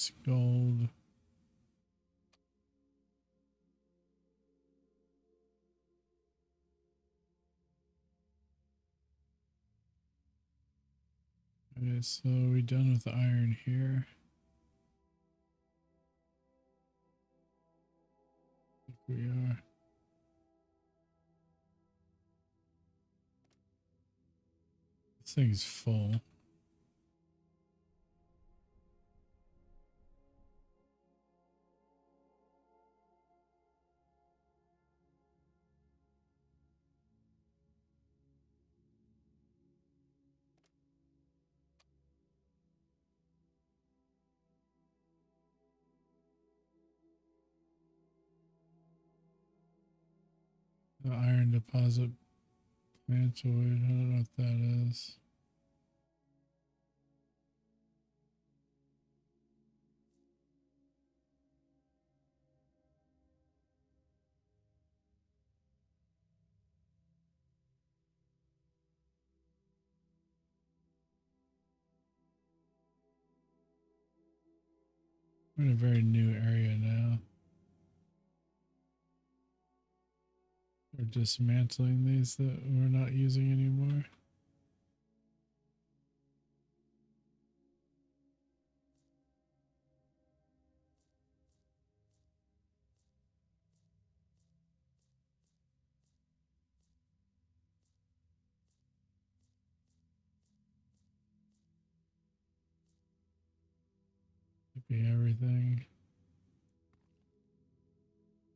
It's gold. Okay, so we done with the iron here. I think we are. This thing's full. The iron deposit plantoid. I don't know what that is. We're in a very new area now. We're dismantling these that we're not using anymore. Copy everything.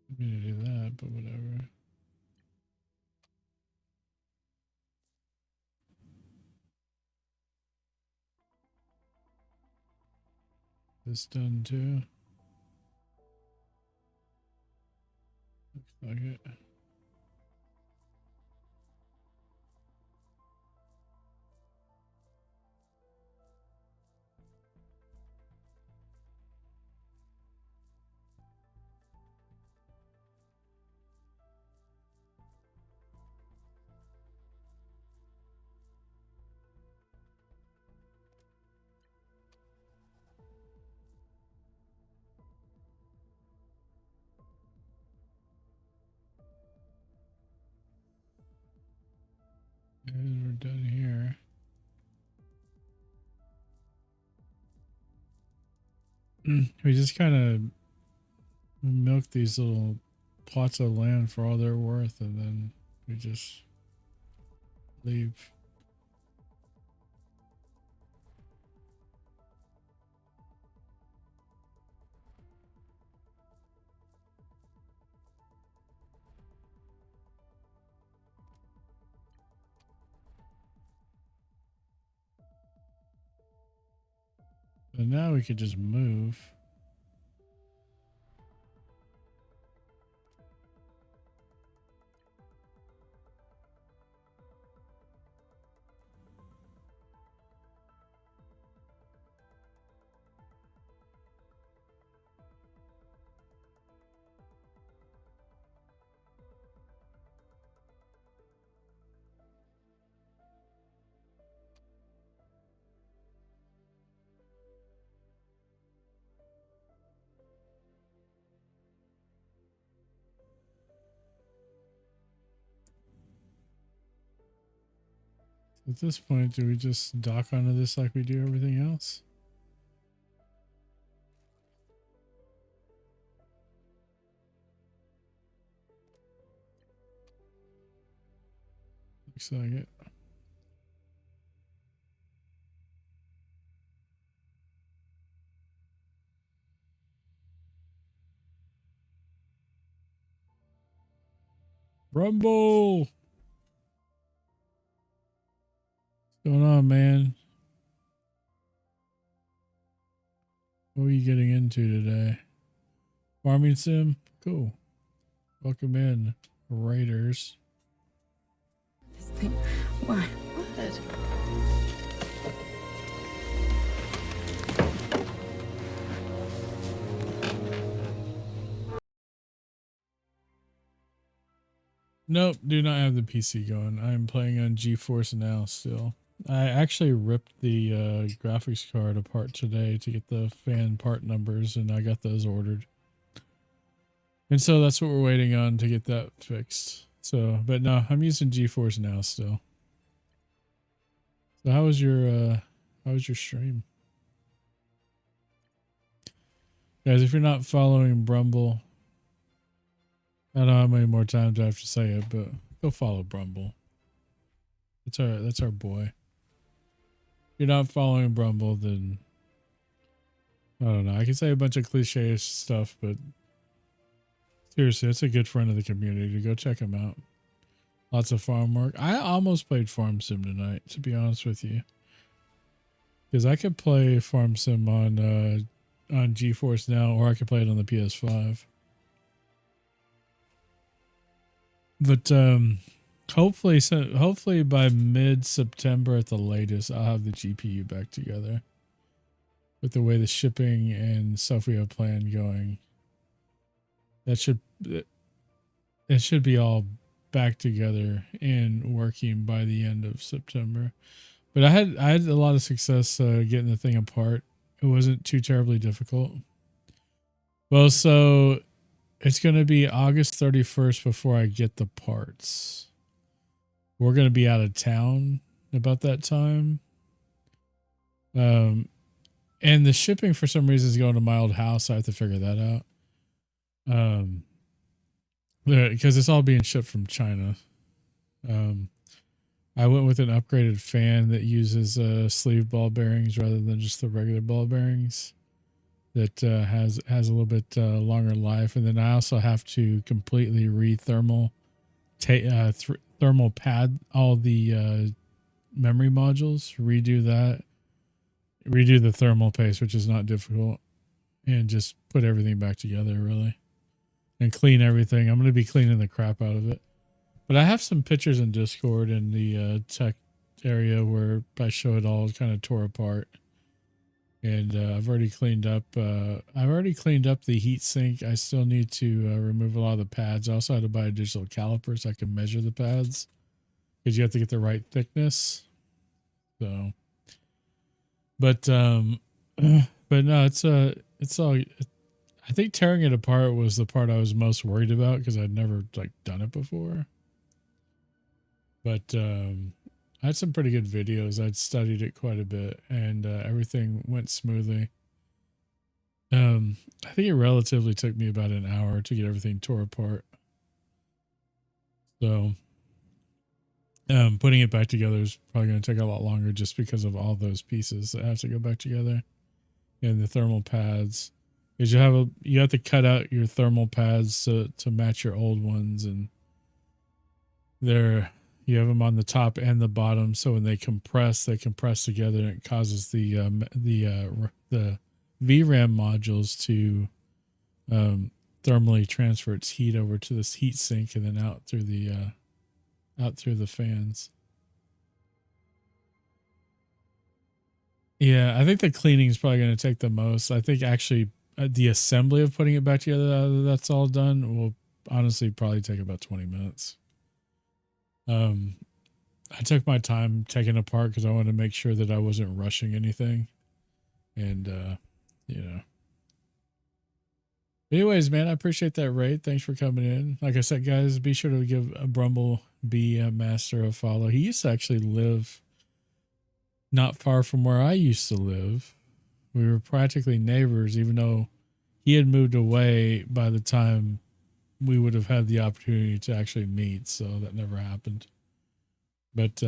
I'm gonna do that, but whatever. This done too. Looks like it. And we're done here. We just kind of milk these little plots of land for all they're worth, and then we just leave. But now we could just move. At this point, do we just dock onto this like we do everything else? Looks like it. Rumble! What's going on, man? What are you getting into today? Farming sim? Cool. Welcome in, Raiders. This thing. Why? What? Nope, do not have the PC going. I'm playing on GeForce Now still. I actually ripped the graphics card apart today to get the fan part numbers, and I got those ordered. And so that's what we're waiting on to get that fixed. So, but no, I'm using GeForce Now still. So how was your stream? Guys, if you're not following Brumble, I don't know how many more times I have to say it, but go follow Brumble. That's our boy. If you're not following Brumble, then I don't know. I can say a bunch of cliche stuff, but seriously, it's a good friend of the community. Go check him out. Lots of farm work. I almost played Farm Sim tonight, to be honest with you, because I could play Farm Sim on GeForce Now, or I could play it on the PS5. But hopefully by mid-September at the latest, I'll have the GPU back together. With the way the shipping and stuff we have planned going, it should be all back together and working by the end of September. But I had a lot of success getting the thing apart. It wasn't too terribly difficult. Well, so it's going to be August 31st before I get the parts. We're going to be out of town about that time. And the shipping for some reason is going to my old house. So I have to figure that out. Because it's all being shipped from China. I went with an upgraded fan that uses sleeve ball bearings rather than just the regular ball bearings. that has a little bit longer life, and then I also have to completely thermal pad all the memory modules, redo the thermal paste, which is not difficult, and just put everything back together really, and clean everything. I'm going to be cleaning the crap out of it. But I have some pictures in Discord in the tech area where I show it all kind of tore apart. And I've already cleaned up. The heat sink. I still need to remove a lot of the pads. I also had to buy a digital caliper so I can measure the pads, because you have to get the right thickness. So, but but no, it's all. I think tearing it apart was the part I was most worried about, because I'd never like done it before. But I had some pretty good videos. I'd studied it quite a bit, and everything went smoothly. I think it relatively took me about an hour to get everything tore apart. So, putting it back together is probably going to take a lot longer, just because of all those pieces that have to go back together, and the thermal pads. Because you have to cut out your thermal pads to match your old ones, and you have them on the top and the bottom, so when they compress together, and it causes the VRAM modules to thermally transfer its heat over to this heat sink, and then out through the fans. Yeah, I think the cleaning is probably going to take the most. I think actually the assembly of putting it back together, that's all done, will honestly probably take about 20 minutes. I took my time taking it apart because I wanted to make sure that I wasn't rushing anything. And, anyways, man, I appreciate that raid. Thanks for coming in. Like I said, guys, be sure to give a Brumblebee Master a follow. He used to actually live not far from where I used to live. We were practically neighbors, even though he had moved away by the time we would have had the opportunity to actually meet. So that never happened. But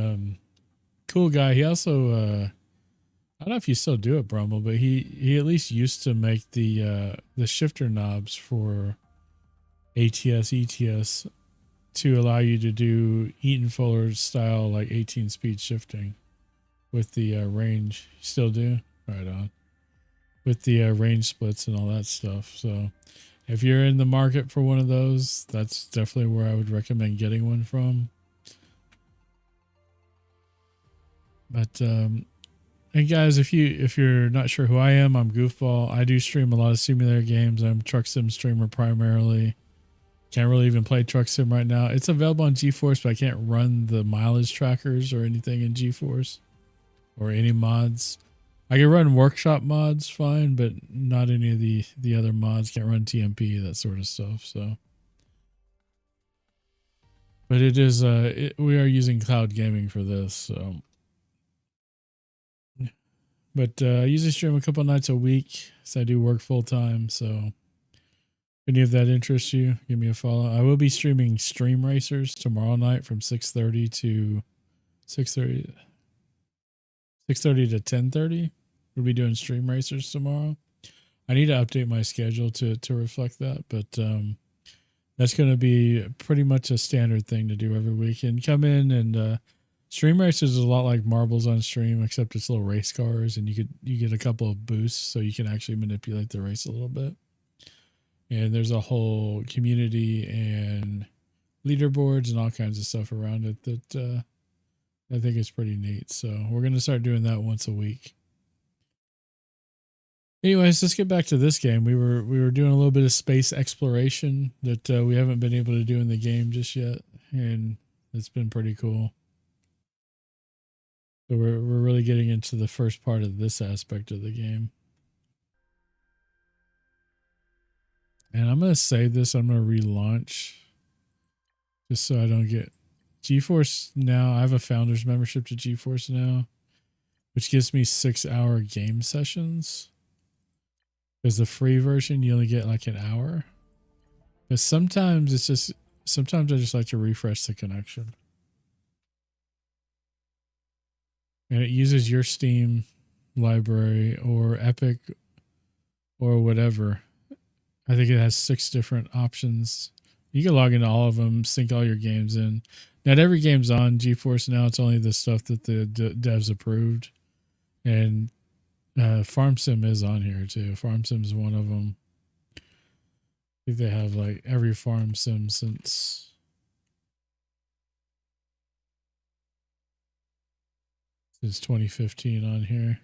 cool guy. He also I don't know if you still do it, Brumble, but he at least used to make the shifter knobs for ATS, ETS to allow you to do Eaton Fuller style, like 18 speed shifting with the range. You still do? Right on. With the range splits and all that stuff. So if you're in the market for one of those, that's definitely where I would recommend getting one from. But and guys, if you're not sure who I am, I'm Goofball. I do stream a lot of simulator games. I'm a truck sim streamer primarily. Can't really even play truck sim right now. It's available on GeForce, but I can't run the mileage trackers or anything in GeForce or any mods. I can run workshop mods fine, but not any of the other mods. Can't run TMP, that sort of stuff. So, but it is we are using cloud gaming for this. So, but I usually stream a couple nights a week, so I do work full time. So, if any of that interests you, give me a follow. I will be streaming Stream Racers tomorrow night from 6:30 to 6:30 to 10:30. We'll be doing Stream Racers tomorrow. I need to update my schedule to reflect that, but that's going to be pretty much a standard thing to do every week. And come in and Stream Racers is a lot like Marbles on Stream, except it's little race cars, and you get a couple of boosts, so you can actually manipulate the race a little bit. And there's a whole community and leaderboards and all kinds of stuff around it that I think is pretty neat. So we're going to start doing that once a week. Anyways, let's get back to this game. We were doing a little bit of space exploration that we haven't been able to do in the game just yet, and it's been pretty cool. So we're really getting into the first part of this aspect of the game. And I'm going to save this. I'm going to relaunch just so I don't get GeForce Now. I have a founder's membership to GeForce Now, which gives me 6-hour game sessions. Because the free version, you only get like an hour. But sometimes I just like to refresh the connection. And it uses your Steam library or Epic or whatever. I think it has 6 different options. You can log into all of them, sync all your games in. Not every game's on GeForce now. It's only the stuff that the devs approved. And Farm Sim is on here too. Farm Sim is one of them. I think they have like every Farm Sim since 2015 on here.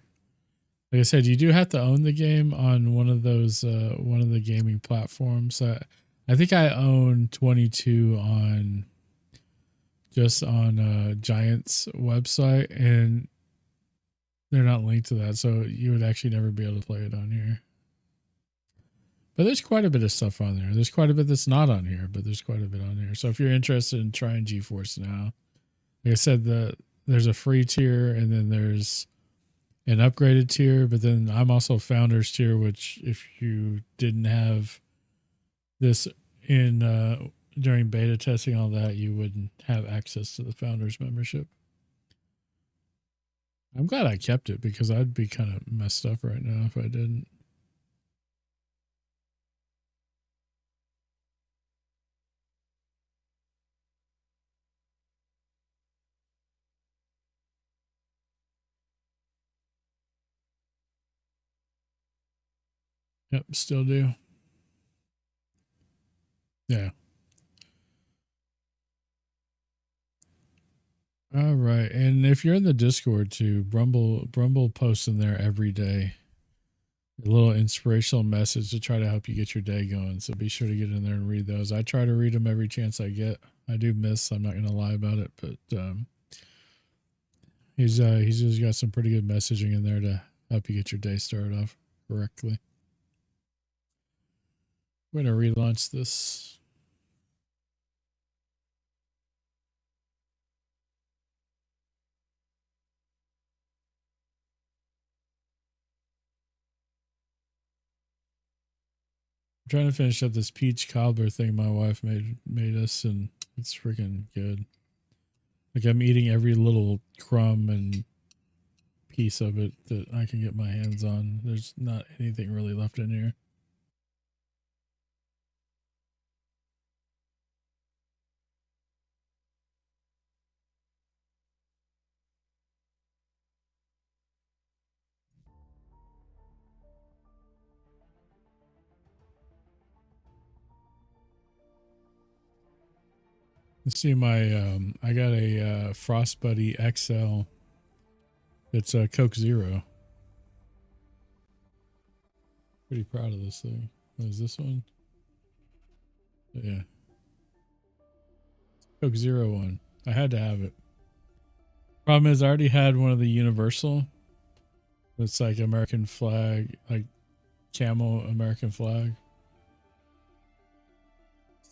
Like I said, you do have to own the game on one of those one of the gaming platforms. I think I own 22 on just on Giant's website, and they're not linked to that, so you would actually never be able to play it on here. But there's quite a bit of stuff on there. There's quite a bit that's not on here, but there's quite a bit on here. So if you're interested in trying GeForce now, like I said, there's a free tier, and then there's an upgraded tier, but then I'm also founders tier, which if you didn't have this in during beta testing, all that, you wouldn't have access to the founders membership. I'm glad I kept it because I'd be kind of messed up right now if I didn't. Yep, still do. Yeah. All right. And if you're in the Discord too, Brumble posts in there every day. A little inspirational message to try to help you get your day going. So be sure to get in there and read those. I try to read them every chance I get. I do miss, I'm not gonna lie about it, but he's just got some pretty good messaging in there to help you get your day started off correctly. We're gonna relaunch this. I'm trying to finish up this peach cobbler thing my wife made us, and it's freaking good. Like I'm eating every little crumb and piece of it that I can get my hands on. There's not anything really left in here. Let's see my I got a Frost Buddy XL. It's a Coke Zero. Pretty proud of this thing. What is this one? Yeah. Coke Zero one. I had to have it. Problem is I already had one of the Universal. It's like American flag, like camo American flag.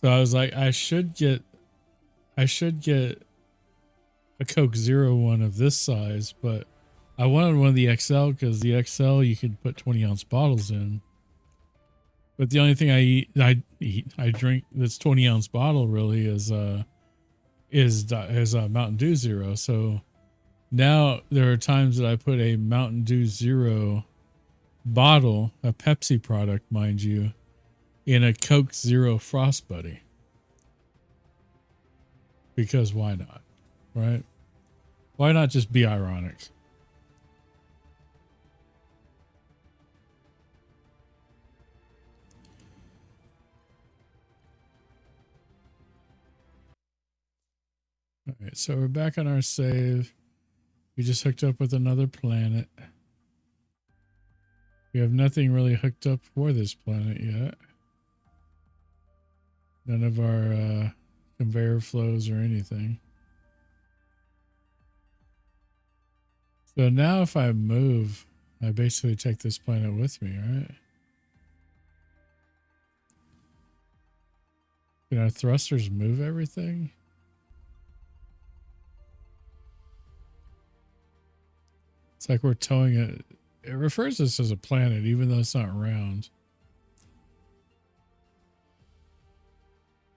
So I was like, I should get a Coke Zero one of this size, but I wanted one of the XL because the XL you could put 20-ounce bottles in. But the only thing I drink that's 20-ounce bottle really is Mountain Dew Zero. So now there are times that I put a Mountain Dew Zero bottle, a Pepsi product, mind you, in a Coke Zero Frost Buddy. Because why not? Right? Why not just be ironic? All right, so we're back on our save. We just hooked up with another planet. We have nothing really hooked up for this planet yet. None of our conveyor flows or anything. So now if I move, I basically take this planet with me, right? Can our thrusters move everything? It's like we're towing it. It refers to this as a planet, even though it's not round.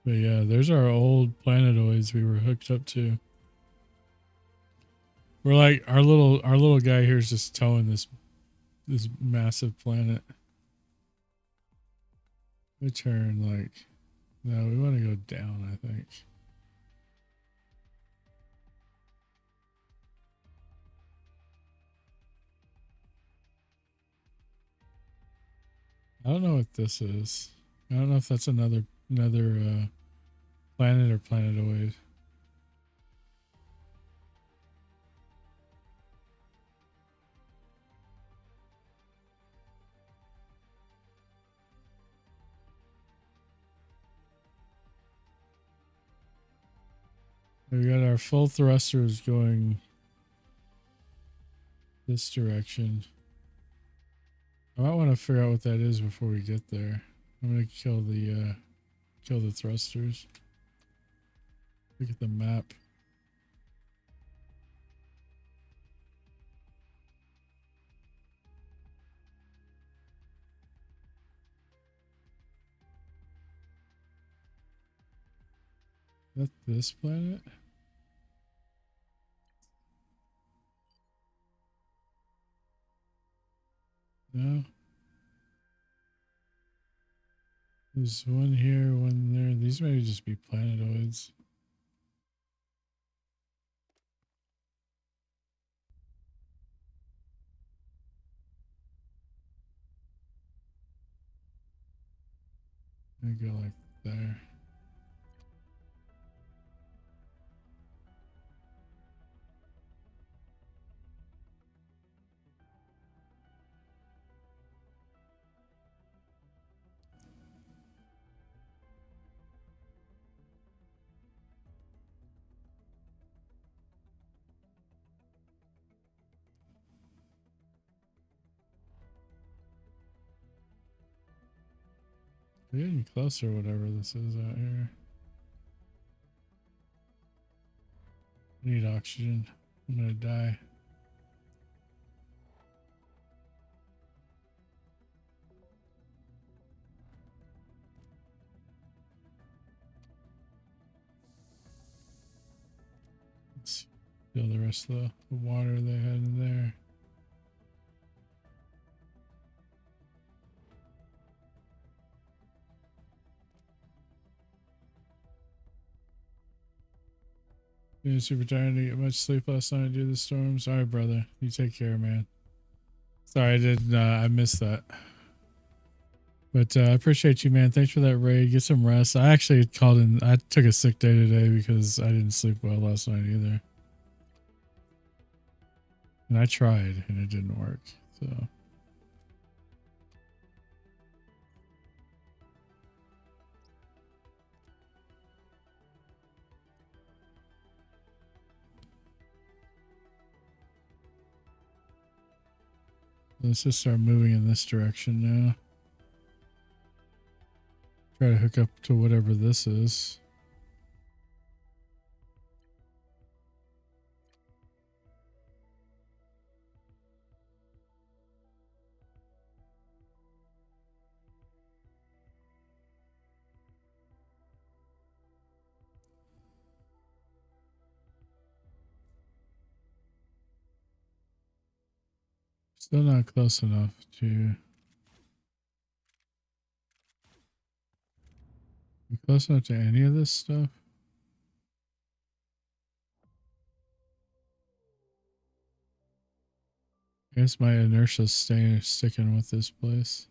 But yeah, there's our old planetoids we were hooked up to. We're like our little guy here is just towing this massive planet. We turn like, no, we want to go down, I think. I don't know what this is. I don't know if that's another planet or planetoid. We got our full thrusters going this direction. I might want to figure out what that is before we get there. I'm gonna kill the thrusters. Look at the map. Is that this planet? No. There's one here, one there. These may just be planetoids. I go like there. We're getting closer, whatever this is out here. I need oxygen. I'm gonna die. Let's fill the rest of the water they had in there. Being super tired to get much sleep last night due to the storm. Sorry, brother. You take care, man. Sorry, I did. I missed that. But I appreciate you, man. Thanks for that raid. Get some rest. I actually called in. I took a sick day today because I didn't sleep well last night either. And I tried, and it didn't work. So let's just start moving in this direction now. Try to hook up to whatever this is. Still not close enough to. Close enough to any of this stuff. I guess my inertia's sticking with this place.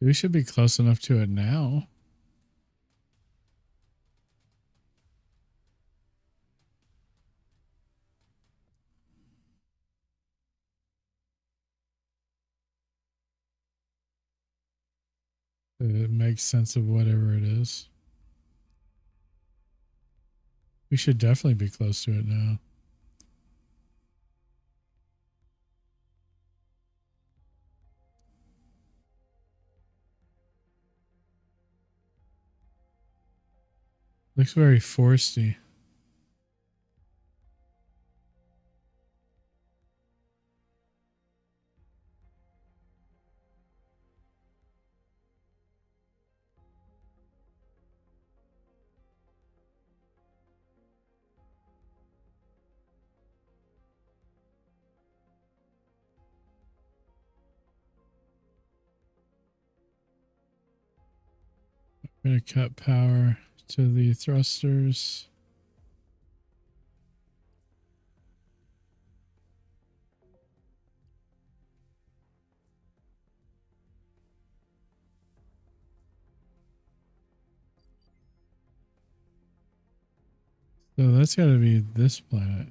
We should be close enough to it now. It makes sense of whatever it is. We should definitely be close to it now. Looks very foresty. We're going to cut power to the thrusters. So that's got to be this planet.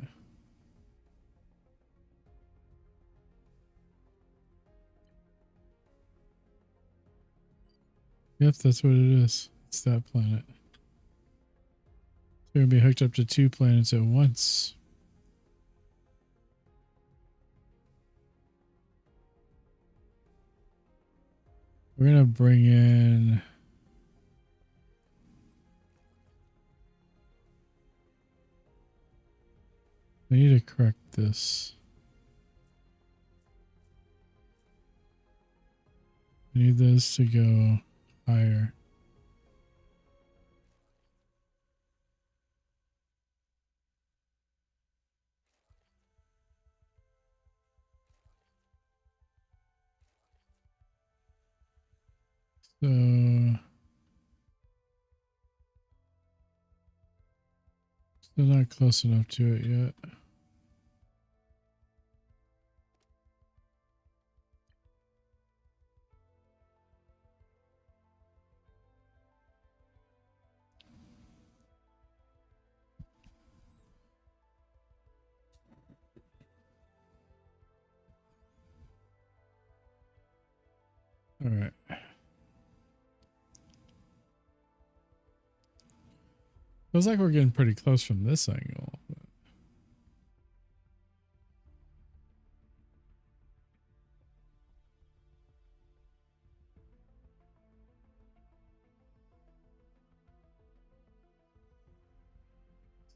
Yep, that's what it is. It's that planet. We're going to be hooked up to 2 planets at once. We're going to bring in... I need to correct this. I need this to go higher. So still not close enough to it yet. All right. Feels like we're getting pretty close from this angle.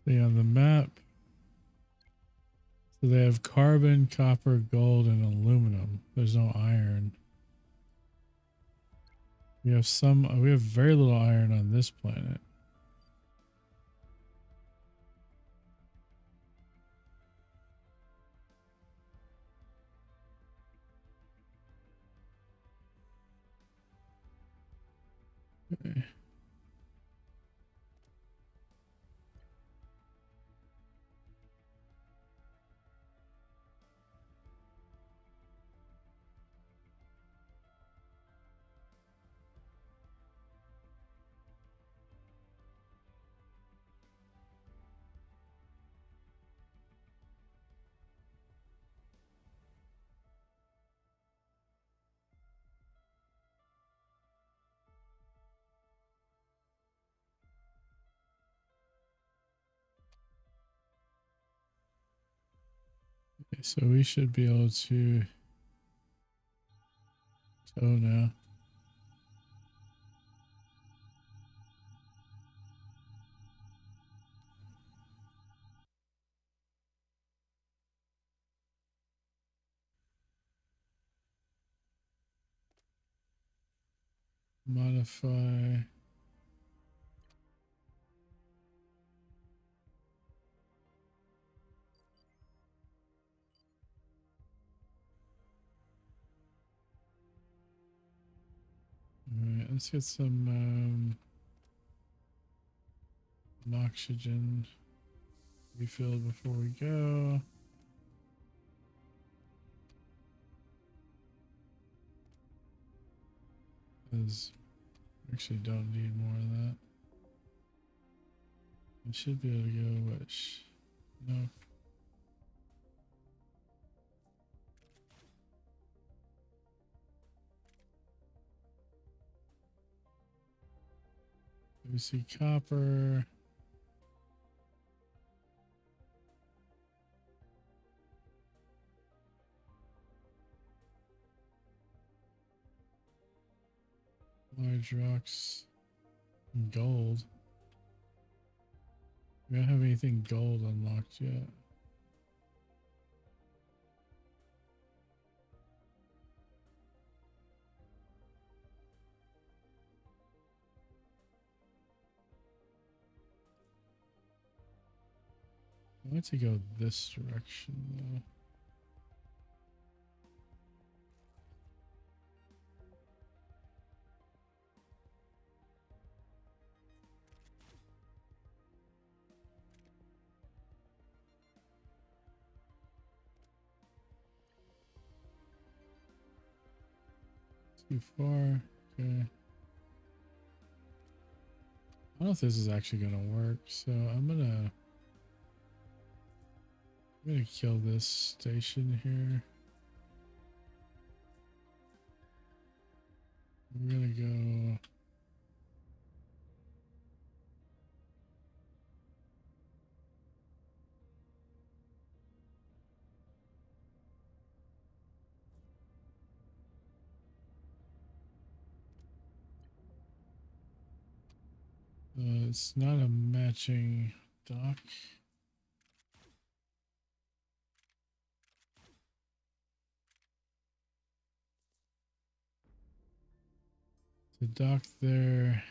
See on the map. So they have carbon, copper, gold, and aluminum. There's no iron. We have very little iron on this planet. Okay. Okay, so we should be able to tow now. Modify. All right, let's get some oxygen refilled before we go. Because actually don't need more of that. I should be able to go which? No. We see copper. Large rocks. Gold. We don't have anything gold unlocked yet. I want to go this direction though. Too far. Okay. I don't know if this is actually gonna work, so I'm gonna kill this station here. I'm gonna go. It's not a matching dock. The dock there.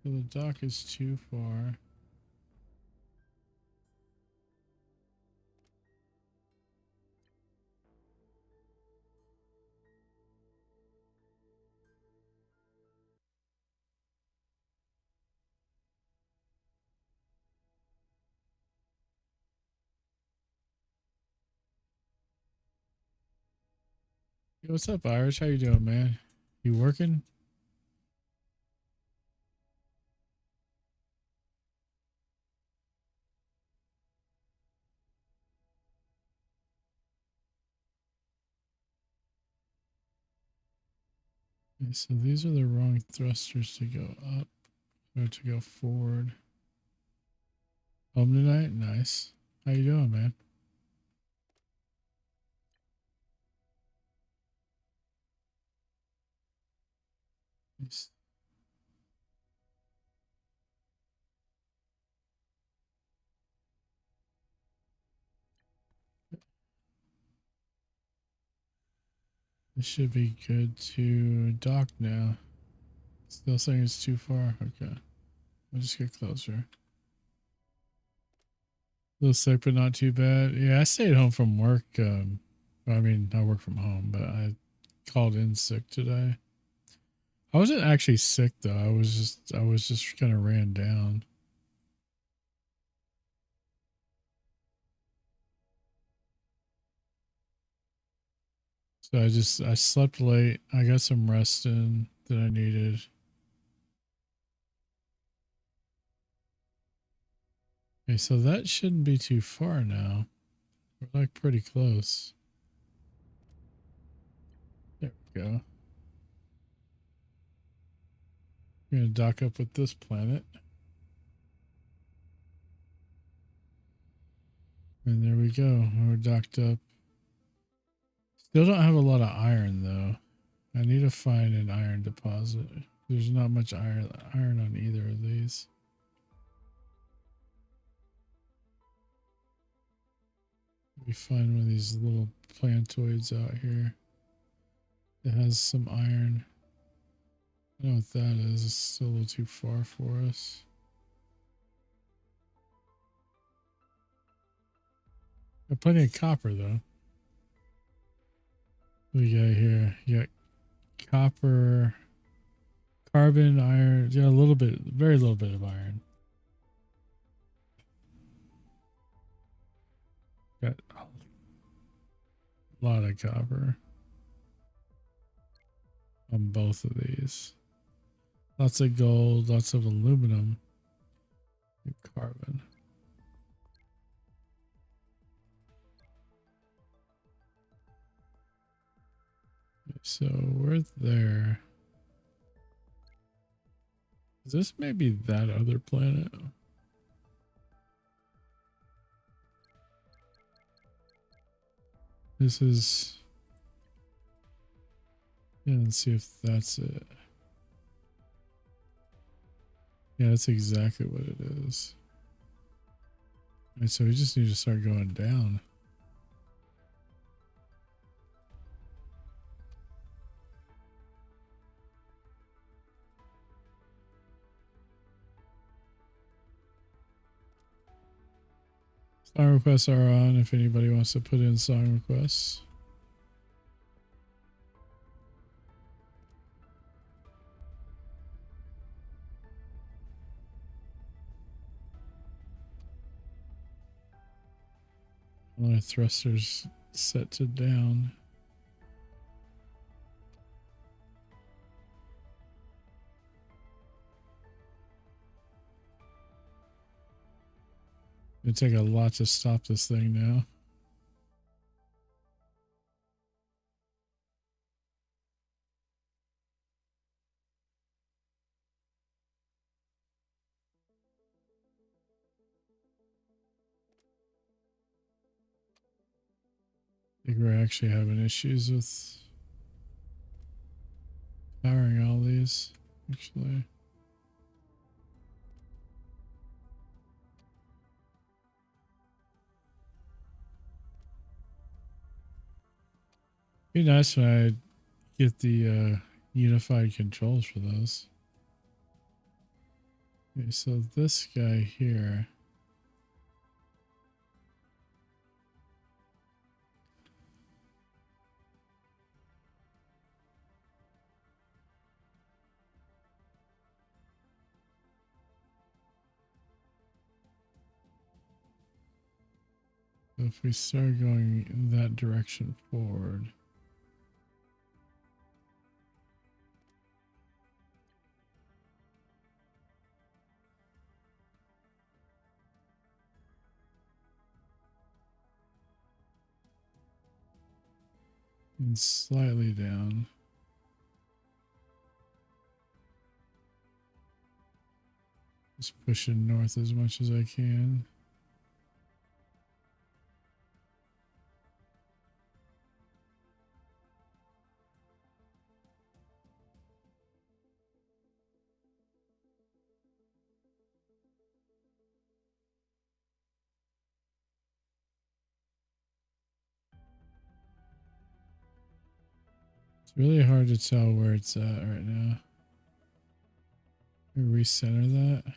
So the dock is too far. Hey, what's up, Irish? How you doing, man? You working? Okay, so these are the wrong thrusters to go up or to go forward. Home tonight? Nice. How you doing, man? Nice. This should be good to dock now. Still saying it's too far. Okay. I'll just get closer. A little sick, but not too bad. Yeah, I stayed home from work. I mean, I work from home, but I called in sick today. I wasn't actually sick though. I was just kind of ran down. So I slept late. I got some rest in that I needed. Okay, so that shouldn't be too far now. We're like pretty close. There we go. We're gonna dock up with this planet. And there we go. We're docked up. Still don't have a lot of iron though. I need to find an iron deposit. There's not much iron on either of these. We find one of these little plantoids out here that has some iron. I don't know what that is. It's still a little too far for us. Got plenty of copper though. What we got here? You got copper, carbon, iron. Yeah, a little bit, very little bit of iron. Got a lot of copper on both of these. Lots of gold, lots of aluminum, and carbon. So we're there. Is this maybe that other planet? This is. Yeah, let's see if that's it. Yeah, that's exactly what it is. All right, so we just need to start going down. Song requests are on if anybody wants to put in song requests. My thrusters set to down. It'd take a lot to stop this thing now. I think we're actually having issues with powering all these, actually. Be nice when I get the unified controls for those. Okay, so this guy here. So if we start going in that direction forward. And slightly down. Just pushing north as much as I can. It's really hard to tell where it's at right now. Recenter that.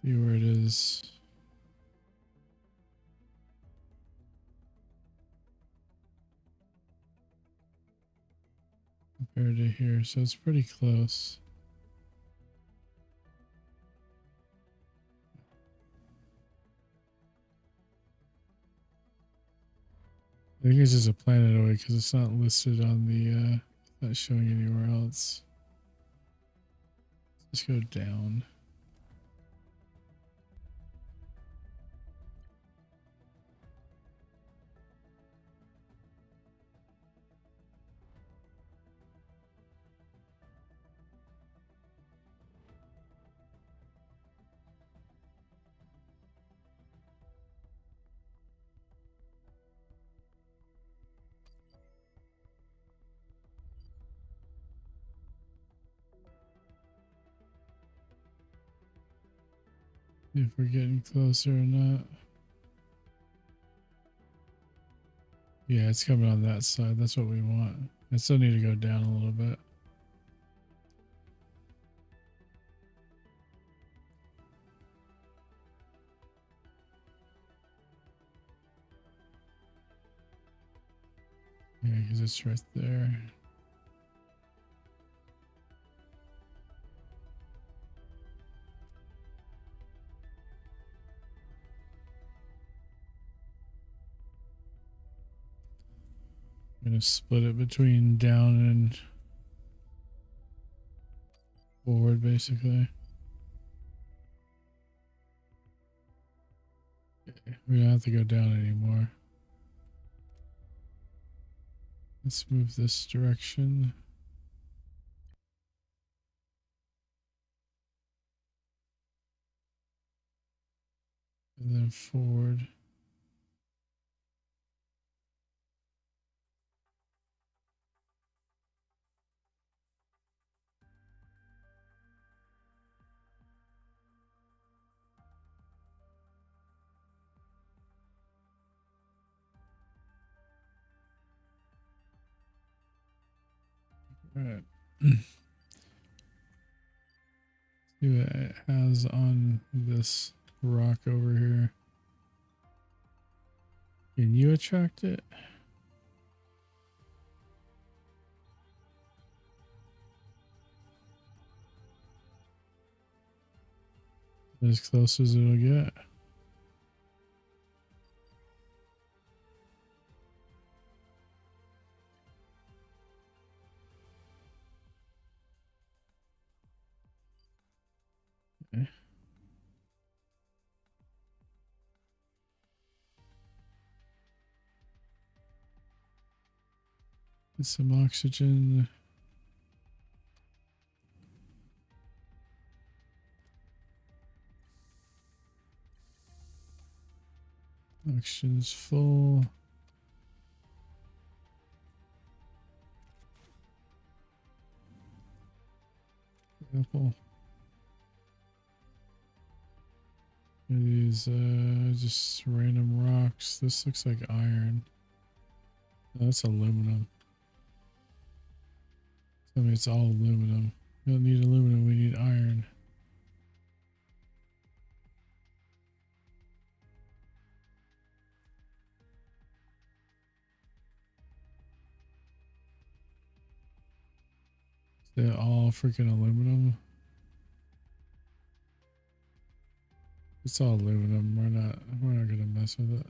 See where it is. Compared to here, so it's pretty close. I think it's just a planetoid because it's not listed on the, not showing anywhere else. Let's go down. If we're getting closer or not. Yeah, it's coming on that side. That's what we want. I still need to go down a little bit. Yeah, because it's right there. I'm going to split it between down and forward, basically. Okay, we don't have to go down anymore. Let's move this direction. And then forward. All right. See what it has on this rock over here. Can you attract it? As close as it'll get. Okay. Get some oxygen. Oxygen's full. Apple. These just random rocks. This looks like iron. No, that's aluminum. I mean, it's all aluminum. We don't need aluminum, we need iron. They're all freaking aluminum. It's all aluminum. We're not gonna mess with it.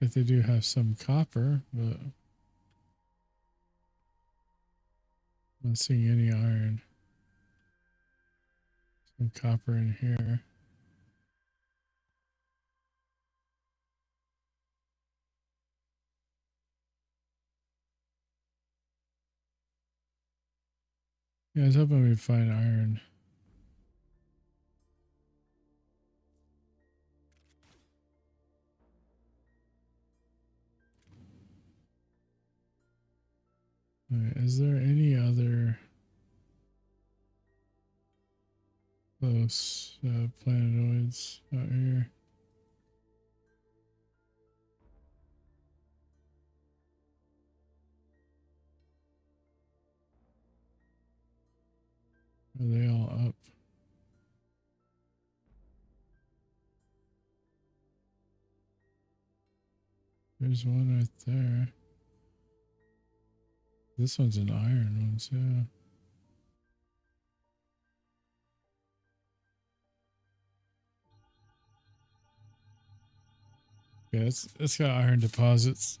If they do have some copper, but I'm not seeing any iron. Some copper in here. Yeah, I was hoping we'd find iron. Alright, is there any other close planetoids out here? Are they all up? There's one right there. This one's an iron one too. Yeah, it's got iron deposits.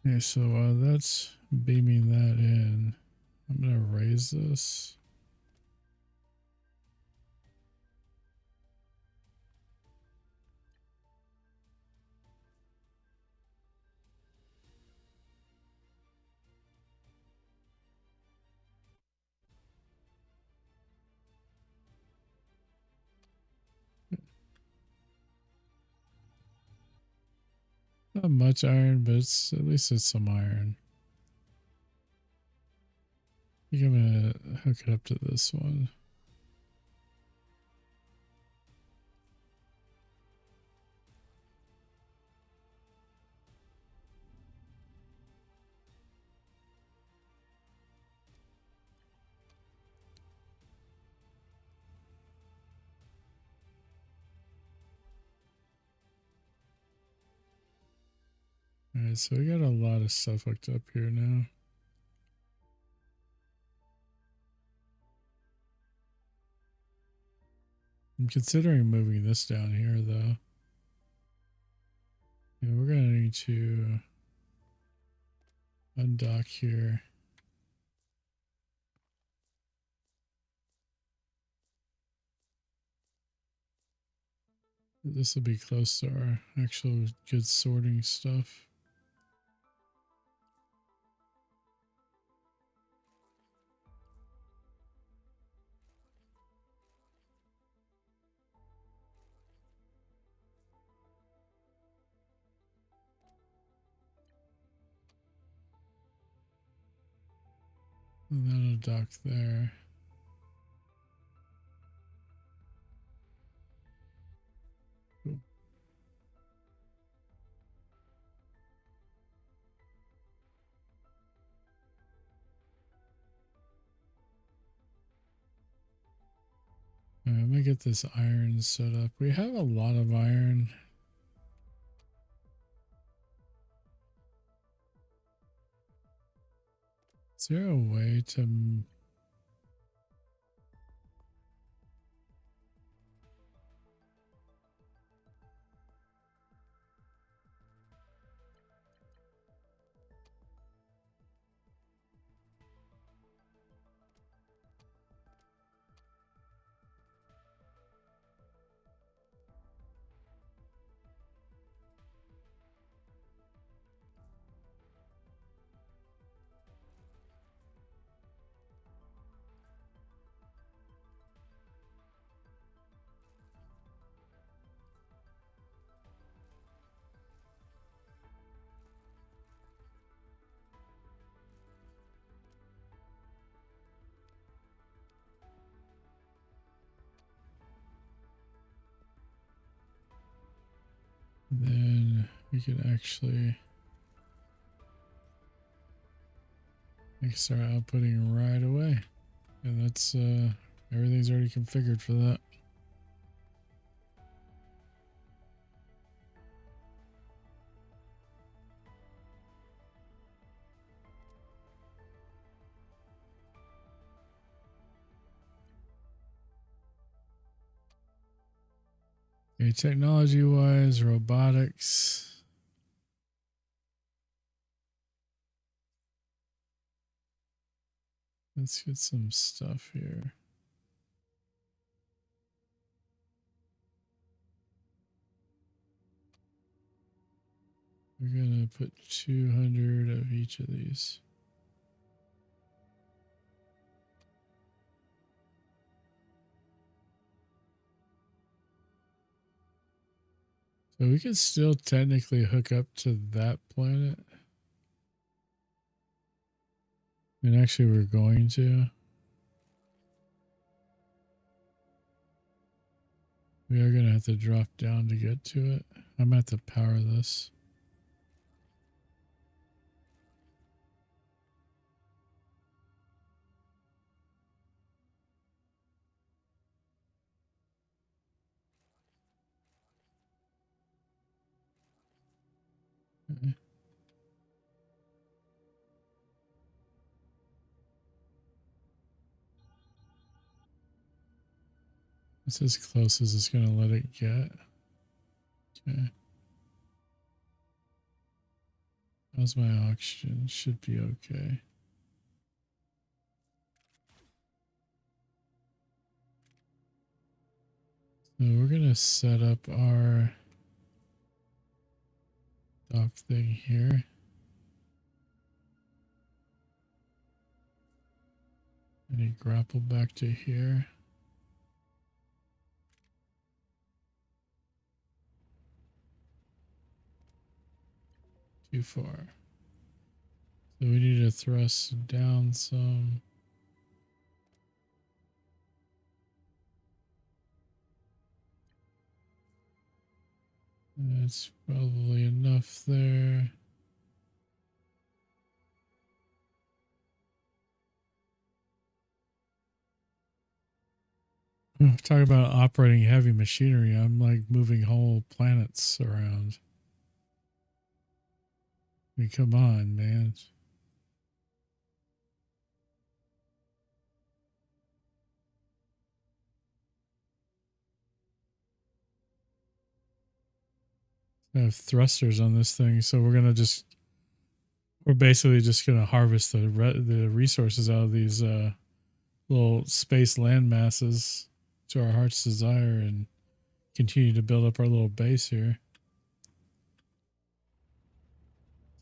Okay, so that's beaming that in. I'm gonna raise this. Not much iron, but at least it's some iron. I think I'm gonna hook it up to this one. Alright, so we got a lot of stuff hooked up here now. I'm considering moving this down here though. Yeah, we're gonna need to undock here. This will be close to our actual good sorting stuff. And then a dock there. I'm gonna get this iron set up. We have a lot of iron. Is there a way to... Then we can actually... I can start outputting right away. And that's, everything's already configured for that. Okay, technology-wise, robotics. Let's get some stuff here. We're gonna put 200 of each of these. So we can still technically hook up to that planet. And actually we're going to. We are going to have to drop down to get to it. I'm going to have to power this. Okay. It's as close as it's going to let it get. Okay. How's my oxygen? Should be okay. So we're going to set up our dock thing here. I need grapple back to here. Too far. So we need to thrust down some. That's probably enough there. Talk about operating heavy machinery. I'm like moving whole planets around. I mean, come on, man. I have thrusters on this thing, so we're basically just gonna harvest the resources out of these little space land masses to our heart's desire and continue to build up our little base here.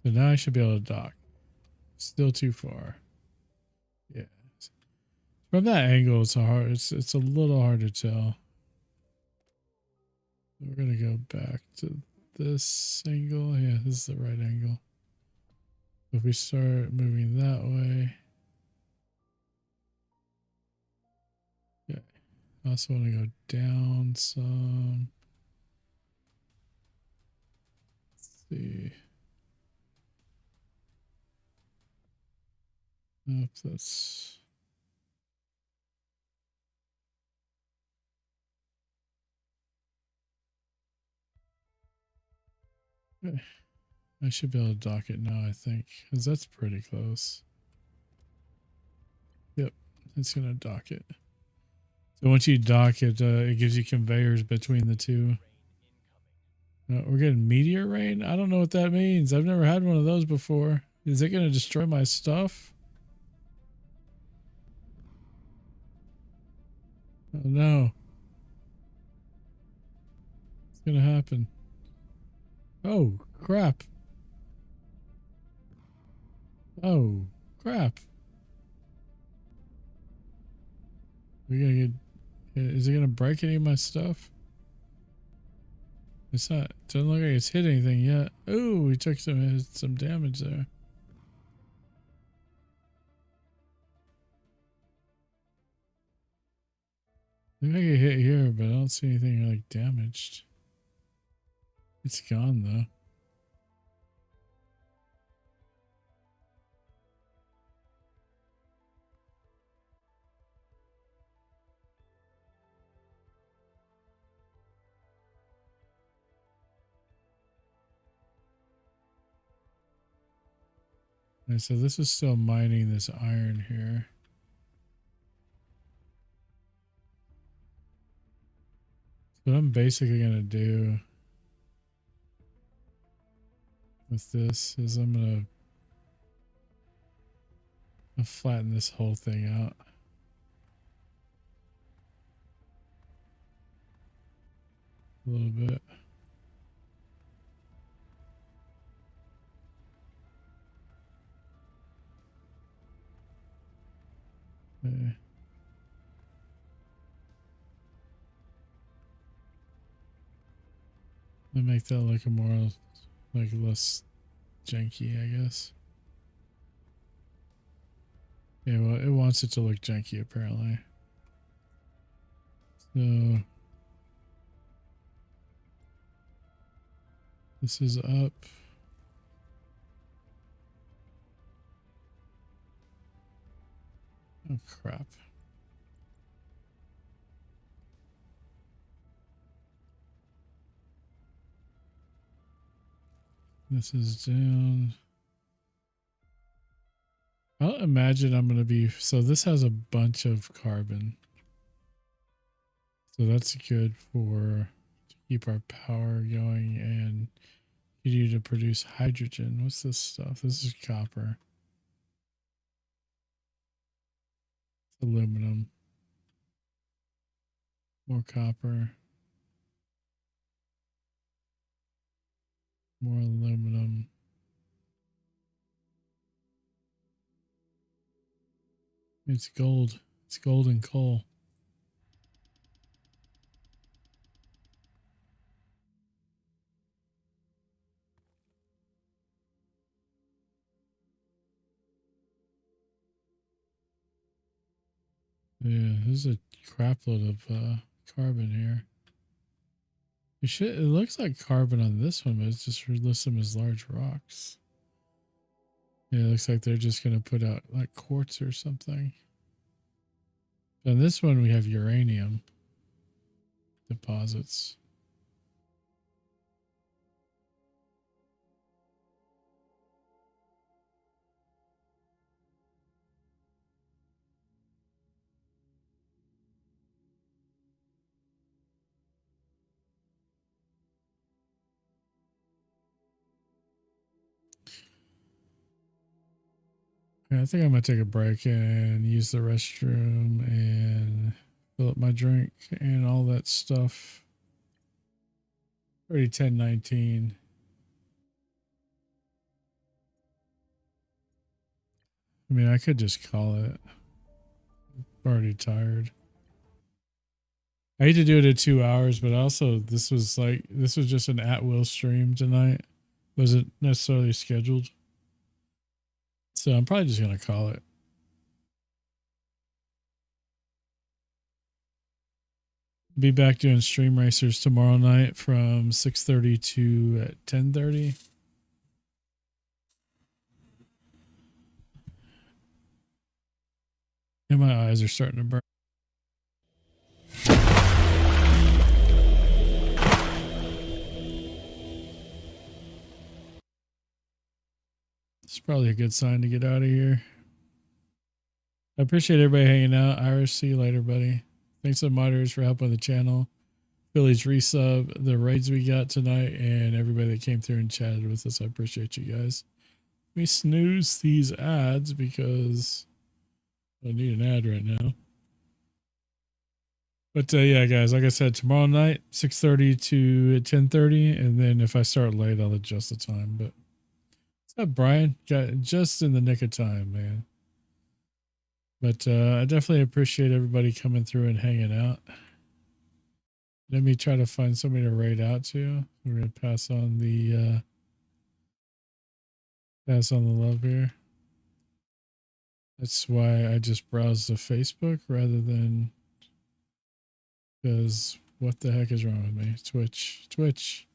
So now I should be able to dock. Still too far. Yeah. From that angle, it's a little hard to tell. We're gonna go back to this angle. Yeah, this is the right angle. If we start moving that way. Yeah. I also want to go down some. Let's see. Nope, that's... I should be able to dock it now, I think, because that's pretty close. Yep, it's going to dock it. So once you dock it, it gives you conveyors between the two. We're getting meteor rain? I don't know what that means. I've never had one of those before. Is it going to destroy my stuff? Oh no. What's going to happen? Oh, crap. Oh, crap. We gotta get. Is it gonna break any of my stuff? It's not. Doesn't look like it's hit anything yet. Oh, we took some damage there. I think I get hit here, but I don't see anything like damaged. It's gone though. Alright, so this is still mining this iron here. So what I'm basically gonna do with this is I'm gonna flatten this whole thing out. A little bit. Okay. And make that look more like less janky, I guess. Yeah, well, it wants it to look janky apparently. So this is up. Oh crap. This is down. I'll imagine I'm going to be, so this has a bunch of carbon. So that's good to keep our power going and continue to produce hydrogen. What's this stuff? This is copper. It's aluminum. More copper. More aluminum. It's gold. It's gold and coal. Yeah, there's a crap load of carbon here. It looks like carbon on this one, but it's just lists them as large rocks. Yeah, it looks like they're just going to put out like quartz or something. On this one, we have uranium deposits. Yeah, I think I'm going to take a break and use the restroom and fill up my drink and all that stuff. Already 10:19. I mean, I could just call it. I'm already tired. I hate to do it at 2 hours, but also this was just an at-will stream tonight. Wasn't necessarily scheduled. So I'm probably just going to call it. Be back doing stream racers tomorrow night from 6:30 to 10:30. And my eyes are starting to burn. It's probably a good sign to get out of here. I appreciate everybody hanging out. Irish, see you later, buddy. Thanks to the moderators for helping the channel. Billy's resub, the raids we got tonight, and everybody that came through and chatted with us. I appreciate you guys. Let me snooze these ads because I need an ad right now. But yeah, guys, like I said, tomorrow night, 6:30 to 10:30, and then if I start late, I'll adjust the time. But what's up, Brian? Got just in the nick of time, man. But I definitely appreciate everybody coming through and hanging out. Let me try to find somebody to raid out to. We're gonna pass on the love here. That's why I just browse the Facebook rather than, because what the heck is wrong with me? Twitch.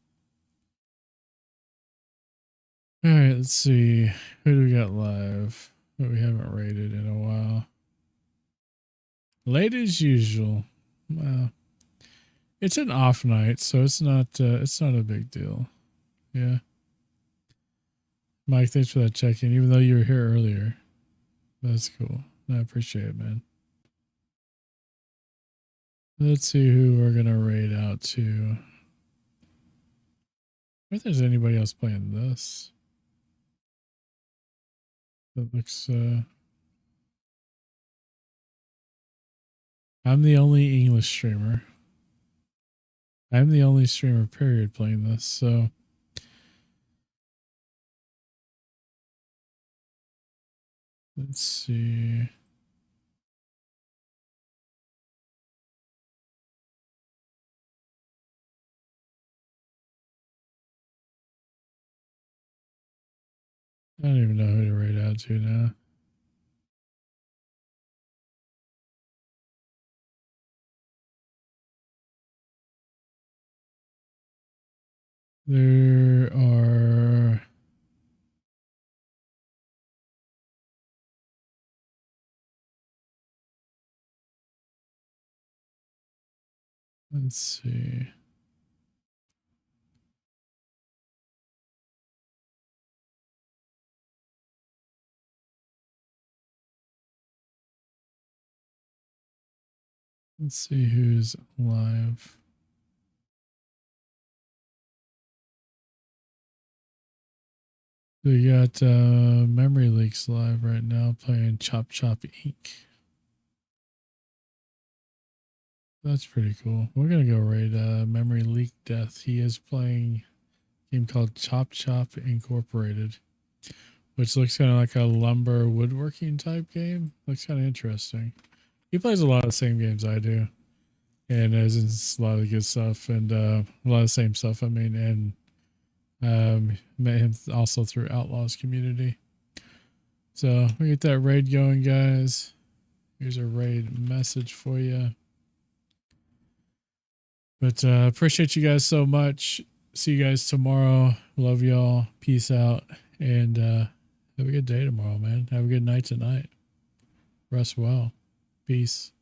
All right, let's see. Who do we got live that we haven't rated in a while? Late as usual. Well, it's an off night, so it's not a big deal. Yeah. Mike, thanks for that check-in, even though you were here earlier. That's cool. I appreciate it, man. Let's see who we're gonna raid out to. If there's anybody else playing this. That looks I'm the only English streamer. I'm the only streamer, period, playing this, so let's see. I don't even know who to raid out to now. There are let's see. Let's see who's live. We got Memory Leaks live right now playing Chop Chop Inc. That's pretty cool. We're gonna go raid Memory Leak Death. He is playing a game called Chop Chop Incorporated, which looks kind of like a lumber woodworking type game. Looks kind of interesting. He plays a lot of the same games I do, and is a lot of the good stuff and a lot of the same stuff. I mean, and met him also through Outlaws community. So we get that raid going, guys. Here's a raid message for you. But appreciate you guys so much. See you guys tomorrow. Love y'all. Peace out. And have a good day tomorrow, man. Have a good night tonight. Rest well. Peace.